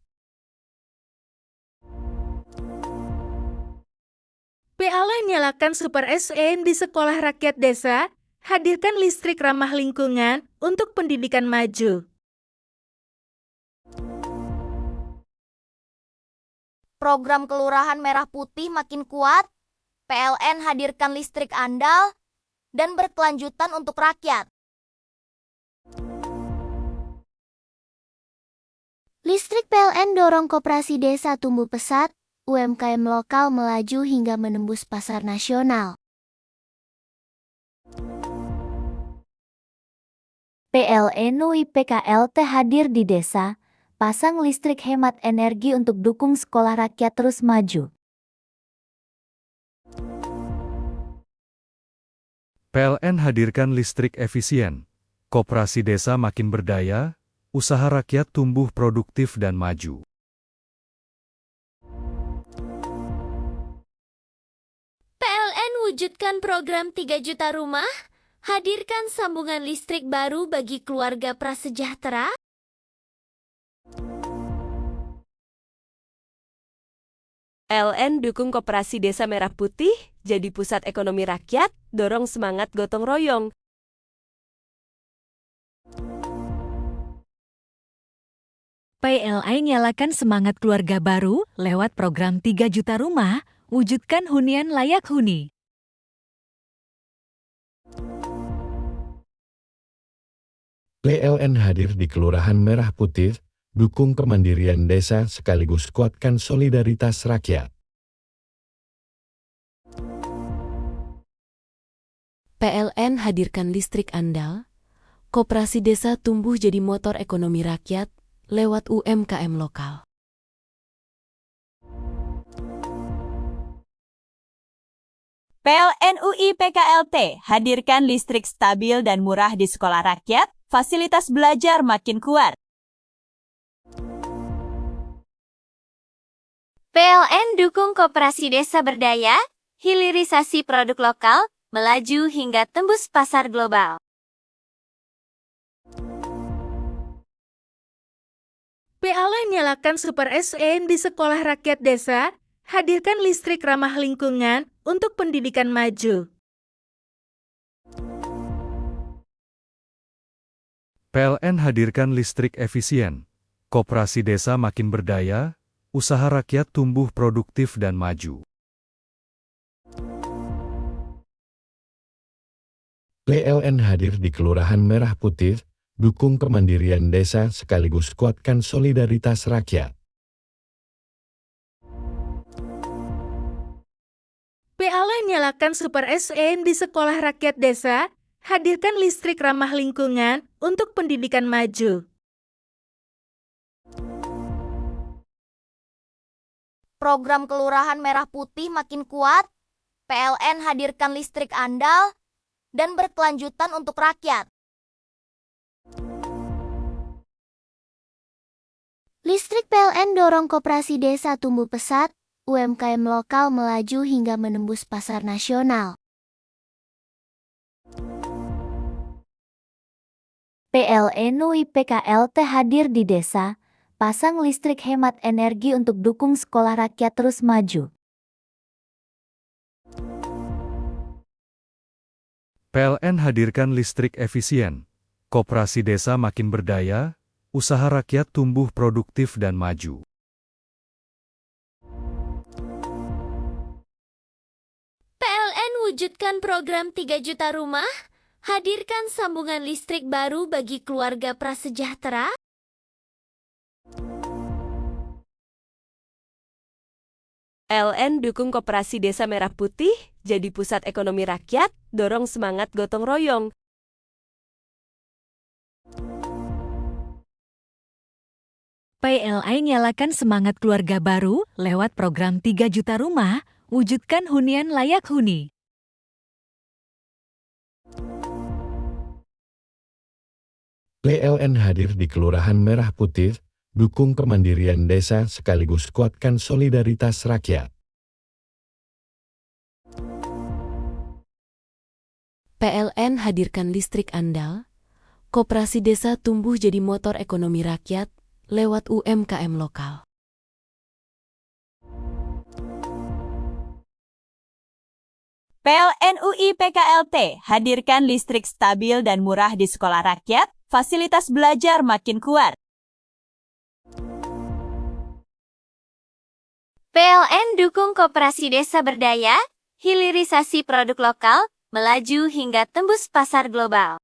S1: PLN nyalakan Super SN di sekolah rakyat desa, hadirkan listrik ramah lingkungan untuk pendidikan maju.
S2: Program Kelurahan Merah Putih makin kuat, PLN hadirkan listrik andal, dan berkelanjutan untuk rakyat.
S9: Listrik PLN dorong koperasi desa tumbuh pesat, UMKM lokal melaju hingga menembus pasar nasional. PLN UIPKLT hadir di desa, pasang listrik hemat energi untuk dukung sekolah rakyat terus maju.
S3: PLN hadirkan listrik efisien. Koperasi desa makin berdaya, usaha rakyat tumbuh produktif dan maju.
S4: PLN wujudkan program 3 juta rumah, hadirkan sambungan listrik baru bagi keluarga prasejahtera.
S10: PLN dukung Koperasi Desa Merah Putih, jadi pusat ekonomi rakyat, dorong semangat gotong royong.
S6: PLN nyalakan semangat keluarga baru lewat program 3 juta rumah, wujudkan hunian layak huni.
S7: PLN hadir di Kelurahan Merah Putih, dukung kemandirian desa sekaligus kuatkan solidaritas rakyat.
S5: PLN hadirkan listrik andal, koperasi desa tumbuh jadi motor ekonomi rakyat lewat UMKM lokal.
S8: PLN UIPKLT hadirkan listrik stabil dan murah di sekolah rakyat, fasilitas belajar makin kuat.
S2: PLN dukung koperasi desa berdaya, hilirisasi produk lokal, melaju hingga tembus pasar global.
S1: PLN nyalakan Super SN di sekolah rakyat desa, hadirkan listrik ramah lingkungan untuk pendidikan maju.
S3: PLN hadirkan listrik efisien. Koperasi desa makin berdaya, usaha rakyat tumbuh produktif dan maju.
S7: PLN hadir di Kelurahan Merah Putih, dukung kemandirian desa sekaligus kuatkan solidaritas rakyat.
S1: PLN nyalakan Super SN di sekolah rakyat desa, hadirkan listrik ramah lingkungan untuk pendidikan maju.
S2: Program Kelurahan Merah Putih makin kuat, PLN hadirkan listrik andal, dan berkelanjutan untuk rakyat.
S9: Listrik PLN dorong koperasi desa tumbuh pesat, UMKM lokal melaju hingga menembus pasar nasional. PLN UIPKLT hadir di desa, pasang listrik hemat energi untuk dukung sekolah rakyat terus maju.
S3: PLN hadirkan listrik efisien. Koperasi desa makin berdaya, usaha rakyat tumbuh produktif dan maju.
S4: PLN wujudkan program 3 juta rumah, hadirkan sambungan listrik baru bagi keluarga prasejahtera.
S10: PLN dukung Koperasi Desa Merah Putih, jadi pusat ekonomi rakyat, dorong semangat gotong royong.
S6: PLN nyalakan semangat keluarga baru lewat program 3 juta rumah, wujudkan hunian layak huni.
S7: PLN hadir di Kelurahan Merah Putih, dukung kemandirian desa sekaligus kuatkan solidaritas rakyat.
S5: PLN hadirkan listrik andal, koperasi desa tumbuh jadi motor ekonomi rakyat lewat UMKM lokal.
S8: PLN UI PKLT hadirkan listrik stabil dan murah di sekolah rakyat, fasilitas belajar makin kuat.
S2: PLN dukung koperasi desa berdaya, hilirisasi produk lokal, melaju hingga tembus pasar global.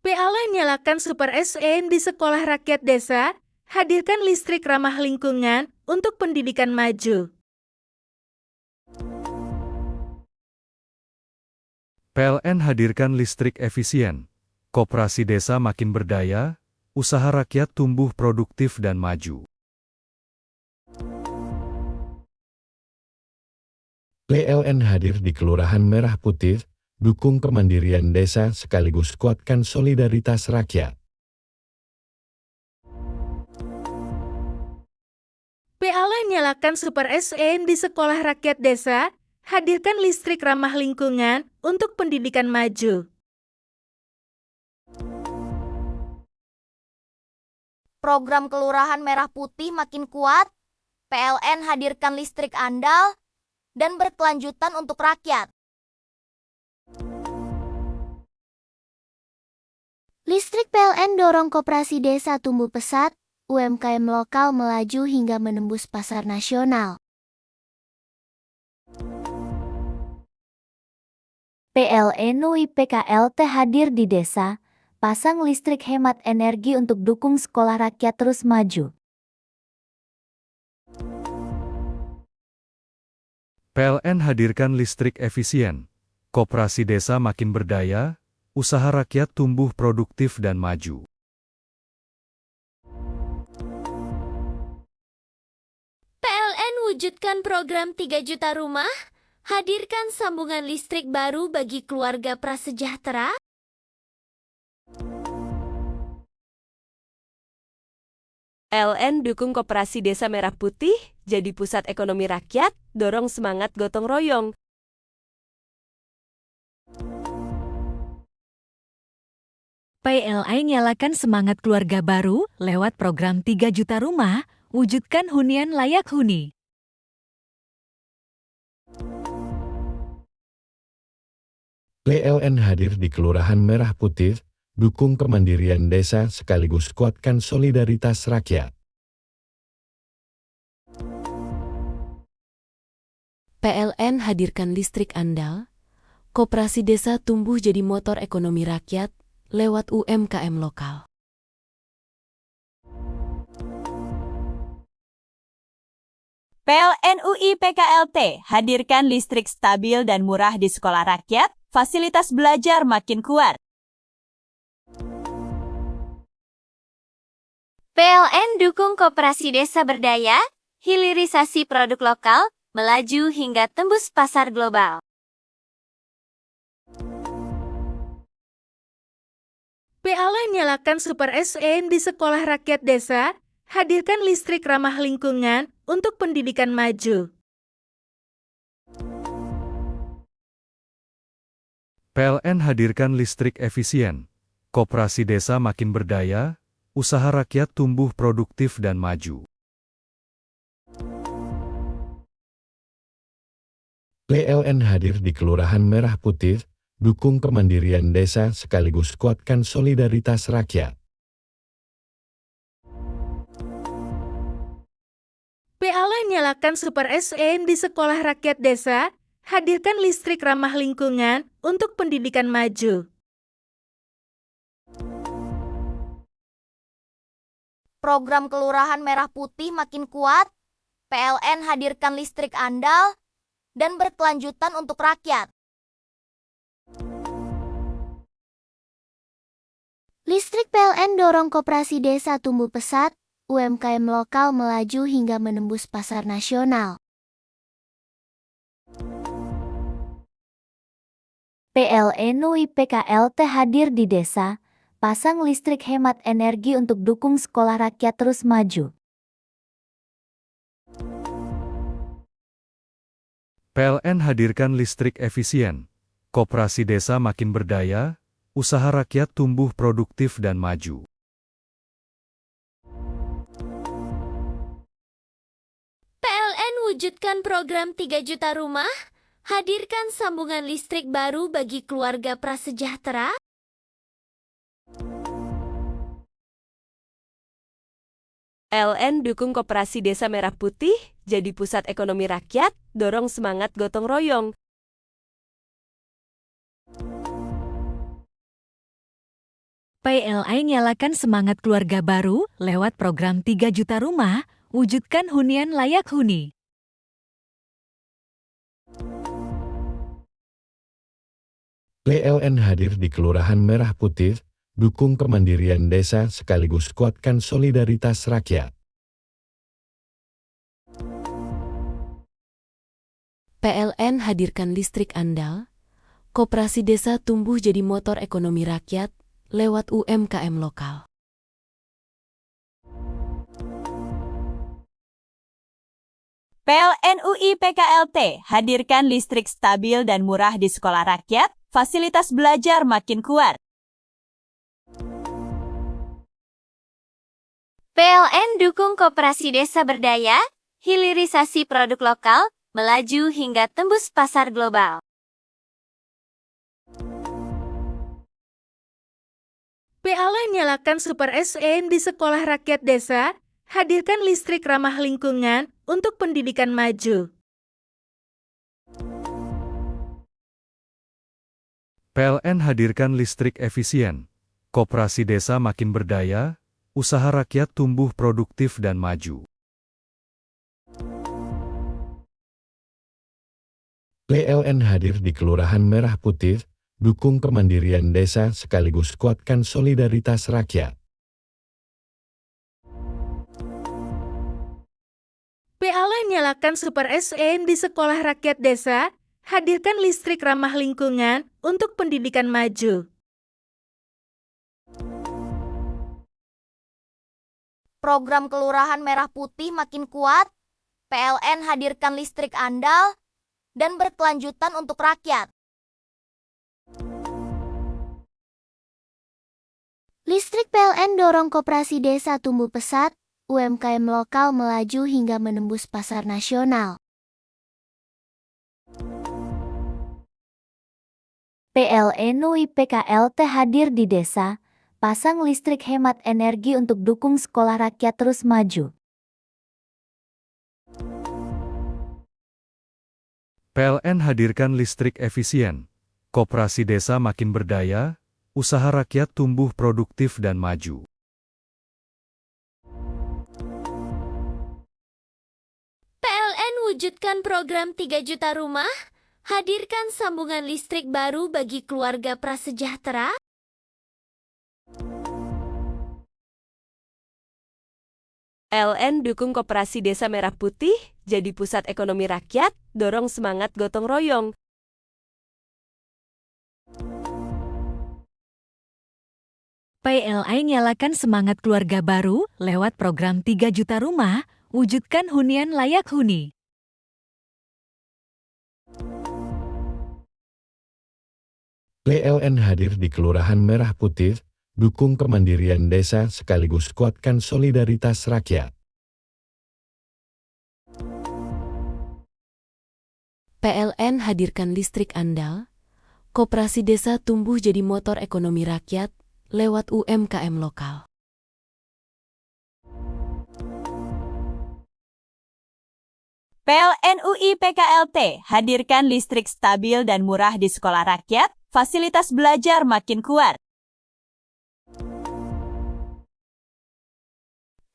S1: PLN nyalakan Super SN di sekolah rakyat desa, hadirkan listrik ramah lingkungan untuk pendidikan maju.
S3: PLN hadirkan listrik efisien. Koperasi desa makin berdaya, usaha rakyat tumbuh produktif dan maju.
S7: PLN hadir di Kelurahan Merah Putih, dukung kemandirian desa sekaligus kuatkan solidaritas rakyat.
S1: PLN nyalakan Super SN di sekolah rakyat desa, hadirkan listrik ramah lingkungan untuk pendidikan maju.
S2: Program Kelurahan Merah Putih makin kuat, PLN hadirkan listrik andal, dan berkelanjutan untuk rakyat.
S9: Listrik PLN dorong koperasi desa tumbuh pesat, UMKM lokal melaju hingga menembus pasar nasional. PLN UI PKLT hadir di desa, pasang listrik hemat energi untuk dukung sekolah rakyat terus maju.
S3: PLN hadirkan listrik efisien. Koperasi desa makin berdaya, usaha rakyat tumbuh produktif dan maju.
S4: PLN wujudkan program 3 juta rumah, hadirkan sambungan listrik baru bagi keluarga prasejahtera.
S10: PLN dukung koperasi desa Merah Putih, jadi pusat ekonomi rakyat, dorong semangat gotong royong.
S6: PLN nyalakan semangat keluarga baru lewat program 3 juta rumah, wujudkan hunian layak huni.
S7: PLN hadir di Kelurahan Merah Putih, dukung kemandirian desa sekaligus kuatkan solidaritas rakyat.
S5: PLN hadirkan listrik andal, koperasi desa tumbuh jadi motor ekonomi rakyat lewat UMKM lokal.
S8: PLN UI PKLT hadirkan listrik stabil dan murah di sekolah rakyat, fasilitas belajar makin kuat.
S2: PLN dukung koperasi desa berdaya, hilirisasi produk lokal, melaju hingga tembus pasar global.
S1: PLN nyalakan Super SN di sekolah rakyat desa, hadirkan listrik ramah lingkungan untuk pendidikan maju.
S3: PLN hadirkan listrik efisien. Koperasi desa makin berdaya, usaha rakyat tumbuh produktif dan maju.
S7: PLN hadir di Kelurahan Merah Putih, dukung kemandirian desa sekaligus kuatkan solidaritas rakyat.
S1: PLN nyalakan Super SN di sekolah rakyat desa, hadirkan listrik ramah lingkungan untuk pendidikan maju.
S2: Program Kelurahan Merah Putih makin kuat, PLN hadirkan listrik andal, dan berkelanjutan untuk rakyat.
S9: Listrik PLN dorong koperasi desa tumbuh pesat, UMKM lokal melaju hingga menembus pasar nasional. PLN UI PKLT hadir di desa, pasang listrik hemat energi untuk dukung sekolah rakyat terus maju.
S3: PLN hadirkan listrik efisien. Koperasi desa makin berdaya, usaha rakyat tumbuh produktif dan maju.
S4: PLN wujudkan program 3 juta rumah, hadirkan sambungan listrik baru bagi keluarga prasejahtera.
S10: PLN dukung Koperasi Desa Merah Putih jadi pusat ekonomi rakyat, dorong semangat gotong royong.
S6: PLN nyalakan semangat keluarga baru lewat program 3 juta rumah, wujudkan hunian layak huni.
S7: PLN hadir di Kelurahan Merah Putih, dukung kemandirian desa sekaligus kuatkan solidaritas rakyat.
S5: PLN hadirkan listrik andal, koperasi desa tumbuh jadi motor ekonomi rakyat lewat UMKM lokal.
S8: PLN UI PKLT hadirkan listrik stabil dan murah di sekolah rakyat, fasilitas belajar makin kuat.
S2: PLN dukung koperasi desa berdaya, hilirisasi produk lokal, melaju hingga tembus pasar global.
S1: PLN nyalakan Super SN di sekolah rakyat desa, hadirkan listrik ramah lingkungan untuk pendidikan maju.
S3: PLN hadirkan listrik efisien, koperasi desa makin berdaya, usaha rakyat tumbuh produktif dan maju.
S7: PLN hadir di Kelurahan Merah Putih, dukung kemandirian desa sekaligus kuatkan solidaritas rakyat.
S1: PLN nyalakan Super SN di sekolah rakyat desa, hadirkan listrik ramah lingkungan untuk pendidikan maju.
S2: Program Kelurahan Merah Putih makin kuat, PLN hadirkan listrik andal, dan berkelanjutan untuk rakyat.
S9: Listrik PLN dorong koperasi desa tumbuh pesat, UMKM lokal melaju hingga menembus pasar nasional. PLN UI PKLT hadir di desa, pasang listrik hemat energi untuk dukung sekolah rakyat terus maju.
S3: PLN hadirkan listrik efisien, koperasi desa makin berdaya, usaha rakyat tumbuh produktif dan maju.
S4: PLN wujudkan program 3 juta rumah, hadirkan sambungan listrik baru bagi keluarga prasejahtera.
S10: PLN dukung Koperasi Desa Merah Putih jadi pusat ekonomi rakyat, dorong semangat gotong royong.
S6: PLN nyalakan semangat keluarga baru lewat program 3 juta rumah, wujudkan hunian layak huni.
S7: PLN hadir di Kelurahan Merah Putih, dukung kemandirian desa sekaligus kuatkan solidaritas rakyat.
S5: PLN hadirkan listrik andal, koperasi desa tumbuh jadi motor ekonomi rakyat lewat UMKM lokal.
S8: PLN UI PKLT hadirkan listrik stabil dan murah di sekolah rakyat, fasilitas belajar makin kuat.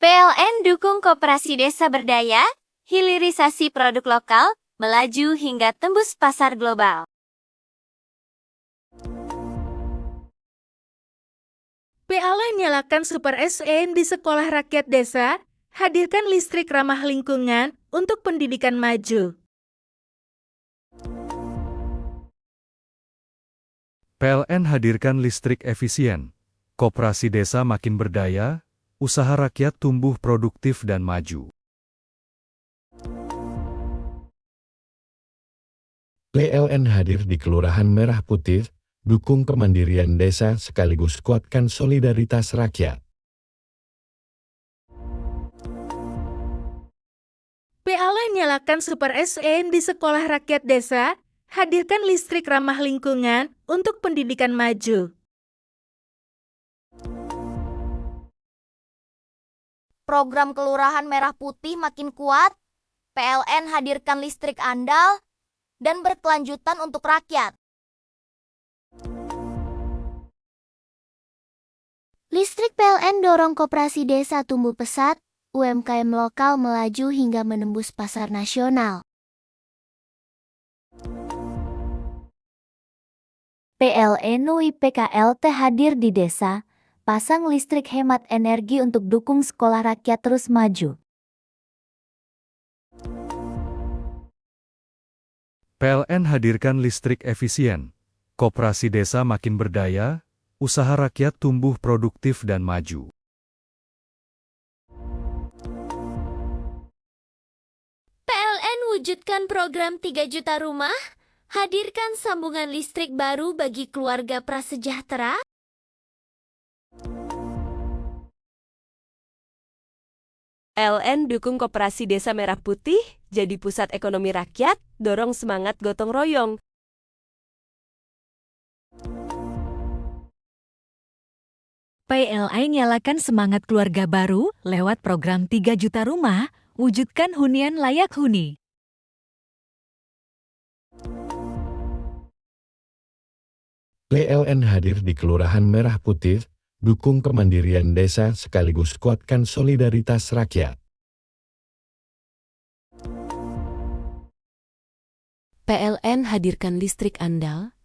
S2: PLN dukung koperasi desa berdaya, hilirisasi produk lokal, melaju hingga tembus pasar global.
S1: PLN nyalakan Super SN di sekolah rakyat desa, hadirkan listrik ramah lingkungan untuk pendidikan maju.
S3: PLN hadirkan listrik efisien, koperasi desa makin berdaya, usaha rakyat tumbuh produktif dan maju.
S7: PLN hadir di Kelurahan Merah Putih, dukung kemandirian desa sekaligus kuatkan solidaritas rakyat.
S1: PLN nyalakan Super SN di sekolah rakyat desa, hadirkan listrik ramah lingkungan untuk pendidikan maju.
S2: Program Kelurahan Merah Putih makin kuat, PLN hadirkan listrik andal, dan berkelanjutan untuk rakyat.
S9: Listrik PLN dorong koperasi desa tumbuh pesat, UMKM lokal melaju hingga menembus pasar nasional. PLN UIPKLT hadir di desa, pasang listrik hemat energi untuk dukung sekolah rakyat terus maju.
S3: PLN hadirkan listrik efisien. Koperasi desa makin berdaya, usaha rakyat tumbuh produktif dan maju.
S4: PLN wujudkan program 3 juta rumah, hadirkan sambungan listrik baru bagi keluarga prasejahtera.
S10: LN dukung Koperasi Desa Merah Putih, jadi pusat ekonomi rakyat, dorong semangat gotong royong.
S6: PLN nyalakan semangat keluarga baru lewat program 3 juta rumah, wujudkan hunian layak huni.
S7: PLN hadir di Kelurahan Merah Putih, dukung kemandirian desa sekaligus kuatkan solidaritas rakyat.
S5: PLN hadirkan listrik andal,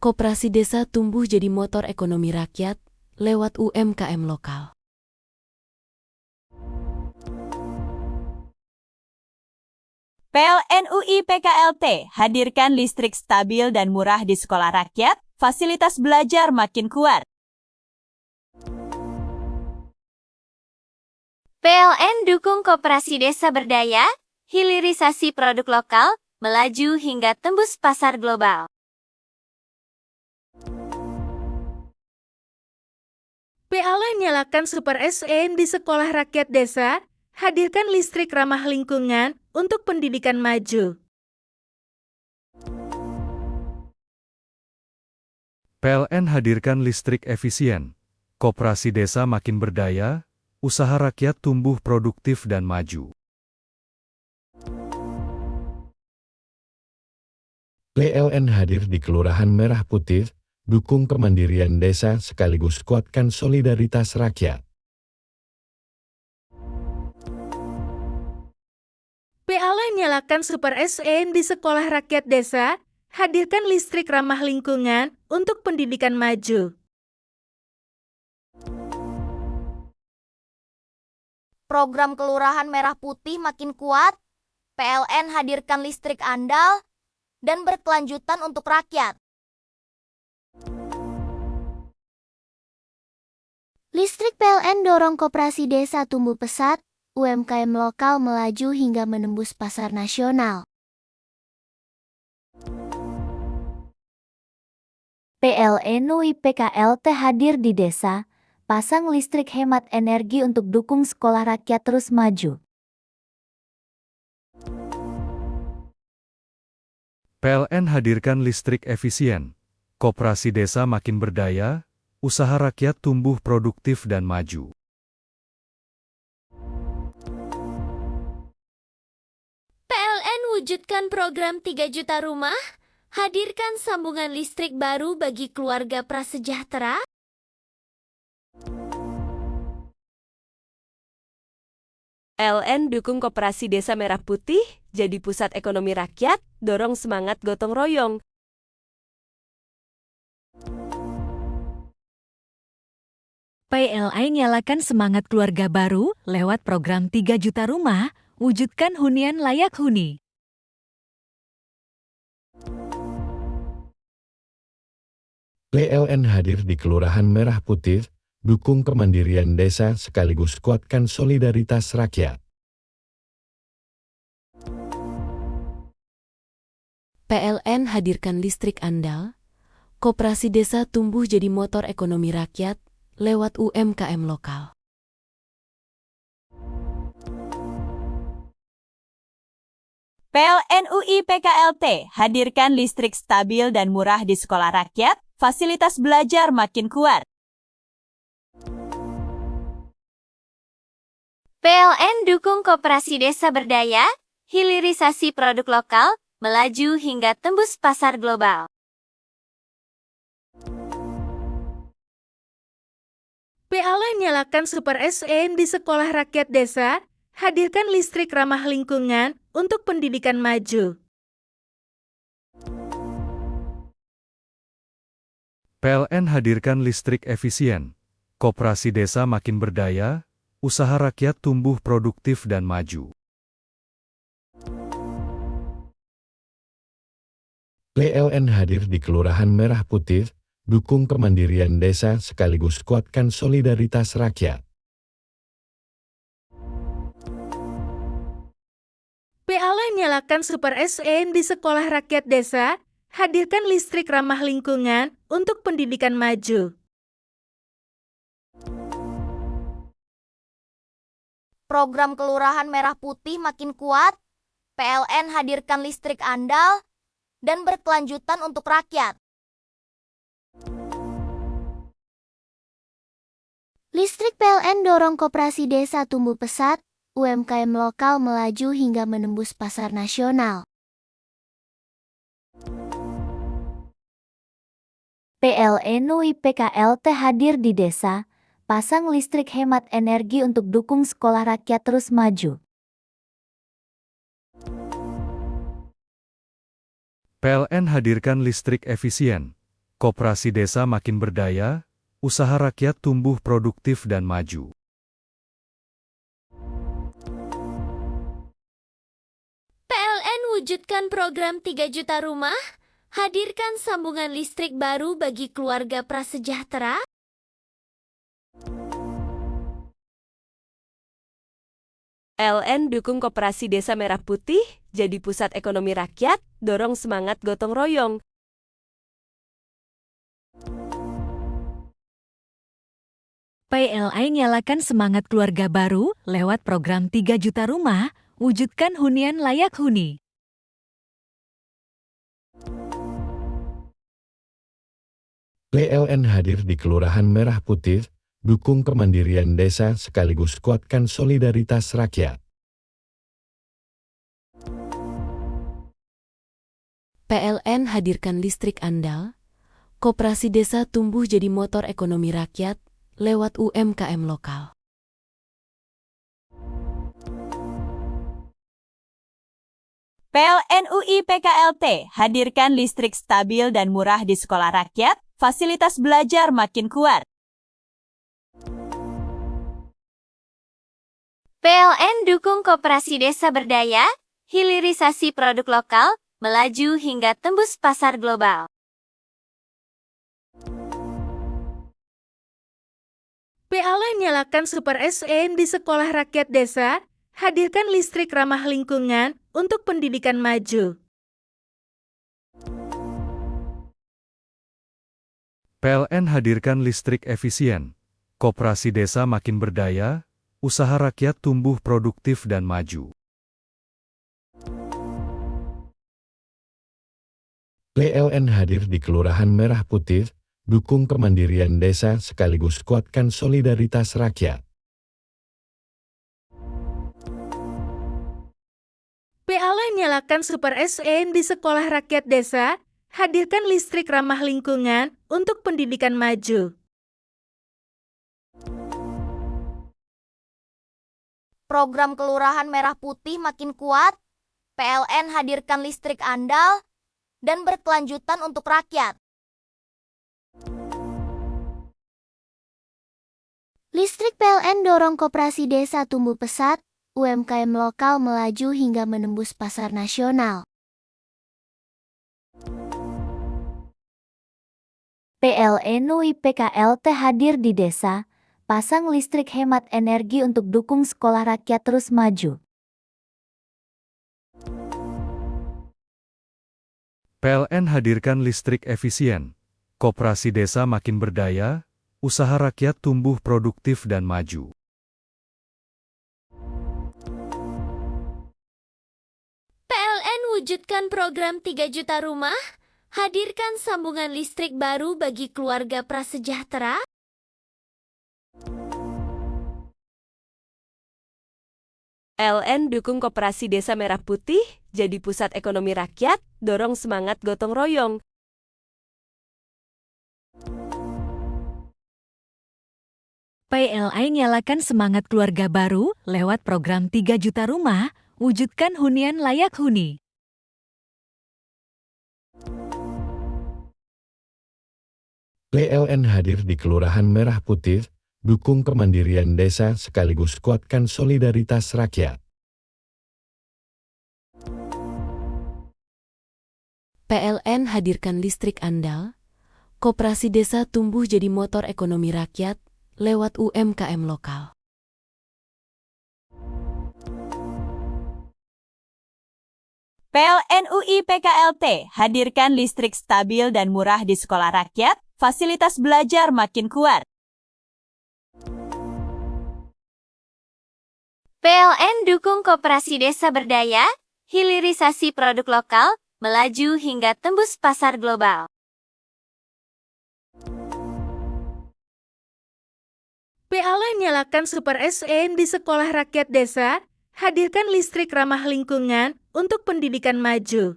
S5: koperasi desa tumbuh jadi motor ekonomi rakyat lewat UMKM lokal.
S8: PLN UIPKLT hadirkan listrik stabil dan murah di sekolah rakyat, fasilitas belajar makin kuat.
S2: PLN dukung koperasi desa berdaya, hilirisasi produk lokal, melaju hingga tembus pasar global.
S1: PLN nyalakan Super SN di sekolah rakyat desa, hadirkan listrik ramah lingkungan untuk pendidikan maju.
S3: PLN hadirkan listrik efisien. Koperasi desa makin berdaya, usaha rakyat tumbuh produktif dan maju.
S7: PLN hadir di Kelurahan Merah Putih, dukung kemandirian desa sekaligus kuatkan solidaritas rakyat.
S1: PLN nyalakan Super SN di sekolah rakyat desa, hadirkan listrik ramah lingkungan untuk pendidikan maju.
S2: Program Kelurahan Merah Putih makin kuat, PLN hadirkan listrik andal, dan berkelanjutan untuk rakyat.
S9: Listrik PLN dorong koperasi desa tumbuh pesat, UMKM lokal melaju hingga menembus pasar nasional. PLN UIPKLT hadir di desa, pasang listrik hemat energi untuk dukung sekolah rakyat terus maju.
S3: PLN hadirkan listrik efisien. Koperasi desa makin berdaya, usaha rakyat tumbuh produktif dan maju.
S4: PLN wujudkan program 3 juta rumah, hadirkan sambungan listrik baru bagi keluarga prasejahtera.
S10: LN dukung Koperasi Desa Merah Putih, jadi pusat ekonomi rakyat, dorong semangat gotong royong.
S6: PLN nyalakan semangat keluarga baru lewat program 3 juta rumah, wujudkan hunian layak huni.
S7: PLN hadir di Kelurahan Merah Putih, dukung kemandirian desa sekaligus kuatkan solidaritas rakyat.
S5: PLN hadirkan listrik andal, koperasi desa tumbuh jadi motor ekonomi rakyat lewat UMKM lokal.
S8: PLN UI PKLT hadirkan listrik stabil dan murah di sekolah rakyat, fasilitas belajar makin kuat.
S2: PLN dukung koperasi desa berdaya, hilirisasi produk lokal, melaju hingga tembus pasar global.
S1: PLN nyalakan Super SN di sekolah rakyat desa, hadirkan listrik ramah lingkungan untuk pendidikan maju.
S3: PLN hadirkan listrik efisien. Koperasi desa makin berdaya, usaha rakyat tumbuh produktif dan maju.
S7: PLN hadir di Kelurahan Merah Putih, dukung kemandirian desa sekaligus kuatkan solidaritas rakyat.
S1: PLN nyalakan Super SN di sekolah rakyat desa, hadirkan listrik ramah lingkungan untuk pendidikan maju.
S2: Program Kelurahan Merah Putih makin kuat, PLN hadirkan listrik andal, dan berkelanjutan untuk rakyat.
S9: Listrik PLN dorong koperasi desa tumbuh pesat, UMKM lokal melaju hingga menembus pasar nasional. PLN UI PKLT hadir di desa, pasang listrik hemat energi untuk dukung sekolah rakyat terus maju.
S3: PLN hadirkan listrik efisien. Koperasi desa makin berdaya, usaha rakyat tumbuh produktif dan maju.
S4: PLN wujudkan program 3 juta rumah, hadirkan sambungan listrik baru bagi keluarga prasejahtera.
S10: PLN dukung koperasi desa Merah Putih, jadi pusat ekonomi rakyat, dorong semangat gotong royong.
S6: PLN nyalakan semangat keluarga baru lewat program 3 juta rumah, wujudkan hunian layak huni.
S7: PLN hadir di Kelurahan Merah Putih, dukung kemandirian desa sekaligus kuatkan solidaritas rakyat.
S5: PLN hadirkan listrik andal, koperasi desa tumbuh jadi motor ekonomi rakyat lewat UMKM lokal.
S8: PLN UI PKLT hadirkan listrik stabil dan murah di sekolah rakyat, fasilitas belajar makin kuat.
S2: PLN dukung koperasi desa berdaya, hilirisasi produk lokal, melaju hingga tembus pasar global.
S1: PLN nyalakan Super SN di sekolah rakyat desa, hadirkan listrik ramah lingkungan untuk pendidikan maju.
S3: PLN hadirkan listrik efisien. Koperasi desa makin berdaya, usaha rakyat tumbuh produktif dan maju.
S7: PLN hadir di Kelurahan Merah Putih, dukung kemandirian desa sekaligus kuatkan solidaritas rakyat.
S1: PLN nyalakan Super SN di sekolah rakyat desa, hadirkan listrik ramah lingkungan untuk pendidikan maju.
S2: Program Kelurahan Merah Putih makin kuat, PLN hadirkan listrik andal, dan berkelanjutan untuk rakyat.
S9: Listrik PLN dorong koperasi desa tumbuh pesat, UMKM lokal melaju hingga menembus pasar nasional. PLN UI PKLT hadir di desa, pasang listrik hemat energi untuk dukung sekolah rakyat terus maju.
S3: PLN hadirkan listrik efisien. Koperasi desa makin berdaya, usaha rakyat tumbuh produktif dan maju.
S4: PLN wujudkan program 3 juta rumah, hadirkan sambungan listrik baru bagi keluarga prasejahtera.
S10: PLN dukung Koperasi Desa Merah Putih jadi pusat ekonomi rakyat, dorong semangat gotong royong.
S6: PLN nyalakan semangat keluarga baru lewat program 3 juta rumah, wujudkan hunian layak huni.
S7: PLN hadir di Kelurahan Merah Putih, dukung kemandirian desa sekaligus kuatkan solidaritas rakyat.
S5: PLN hadirkan listrik andal, koperasi desa tumbuh jadi motor ekonomi rakyat lewat UMKM lokal.
S8: PLN UI PKLT hadirkan listrik stabil dan murah di sekolah rakyat, fasilitas belajar makin kuat.
S2: PLN dukung koperasi desa berdaya, hilirisasi produk lokal, melaju hingga tembus pasar global.
S1: PLN nyalakan Super SN di sekolah rakyat desa, hadirkan listrik ramah lingkungan untuk pendidikan maju.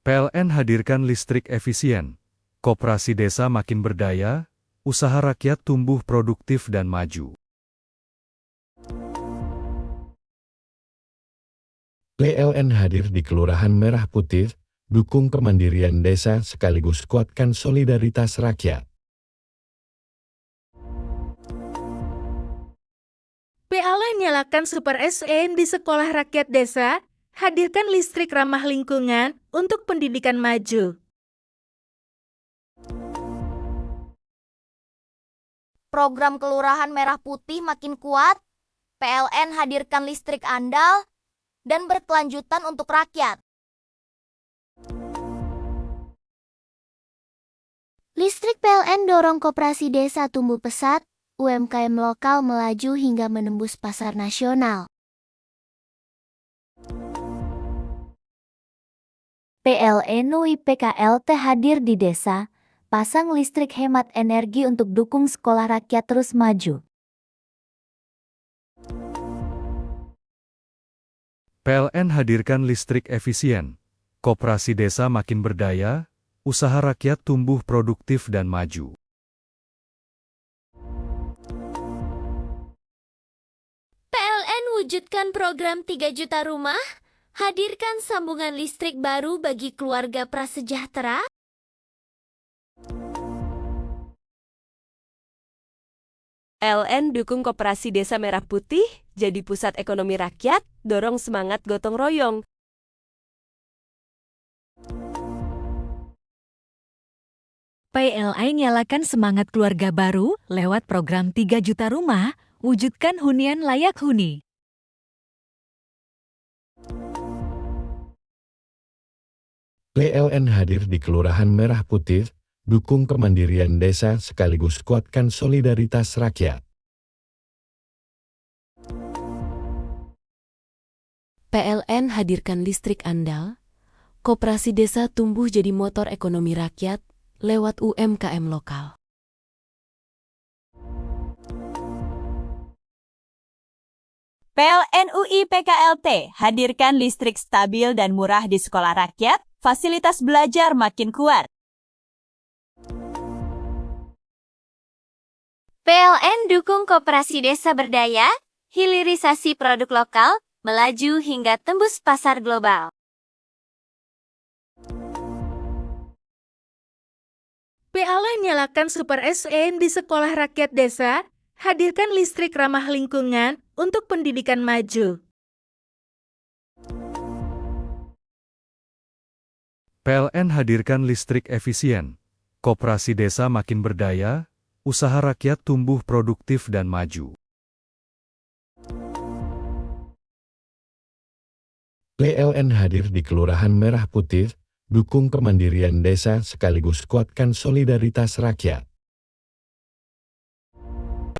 S3: PLN hadirkan listrik efisien, koperasi desa makin berdaya, usaha rakyat tumbuh produktif dan maju.
S7: PLN hadir di Kelurahan Merah Putih, dukung kemandirian desa sekaligus kuatkan solidaritas rakyat.
S1: PLN nyalakan Super SN di sekolah rakyat desa, hadirkan listrik ramah lingkungan untuk pendidikan maju.
S2: Program Kelurahan Merah Putih makin kuat, PLN hadirkan listrik andal, dan berkelanjutan untuk rakyat.
S9: Listrik PLN dorong koperasi desa tumbuh pesat, UMKM lokal melaju hingga menembus pasar nasional. PLN UI PKLT hadir di desa, pasang listrik hemat energi untuk dukung sekolah rakyat terus maju.
S3: PLN hadirkan listrik efisien, koperasi desa makin berdaya, usaha rakyat tumbuh produktif dan maju.
S4: PLN wujudkan program 3 juta rumah, hadirkan sambungan listrik baru bagi keluarga prasejahtera.
S10: PLN dukung Koperasi Desa Merah Putih jadi pusat ekonomi rakyat, dorong semangat gotong royong.
S6: PLN nyalakan semangat keluarga baru lewat program 3 juta rumah, wujudkan hunian layak huni.
S7: PLN hadir di Kelurahan Merah Putih, dukung kemandirian desa sekaligus kuatkan solidaritas rakyat.
S5: PLN hadirkan listrik andal, koperasi desa tumbuh jadi motor ekonomi rakyat lewat UMKM lokal.
S8: PLN UI PKLT hadirkan listrik stabil dan murah di sekolah rakyat, fasilitas belajar makin kuat.
S2: PLN dukung koperasi desa berdaya, hilirisasi produk lokal, melaju hingga tembus pasar global.
S1: PLN nyalakan Super SN di sekolah rakyat desa, hadirkan listrik ramah lingkungan untuk pendidikan maju.
S3: PLN hadirkan listrik efisien, koperasi desa makin berdaya, usaha rakyat tumbuh produktif dan maju.
S7: PLN hadir di Kelurahan Merah Putih, dukung kemandirian desa sekaligus kuatkan solidaritas rakyat.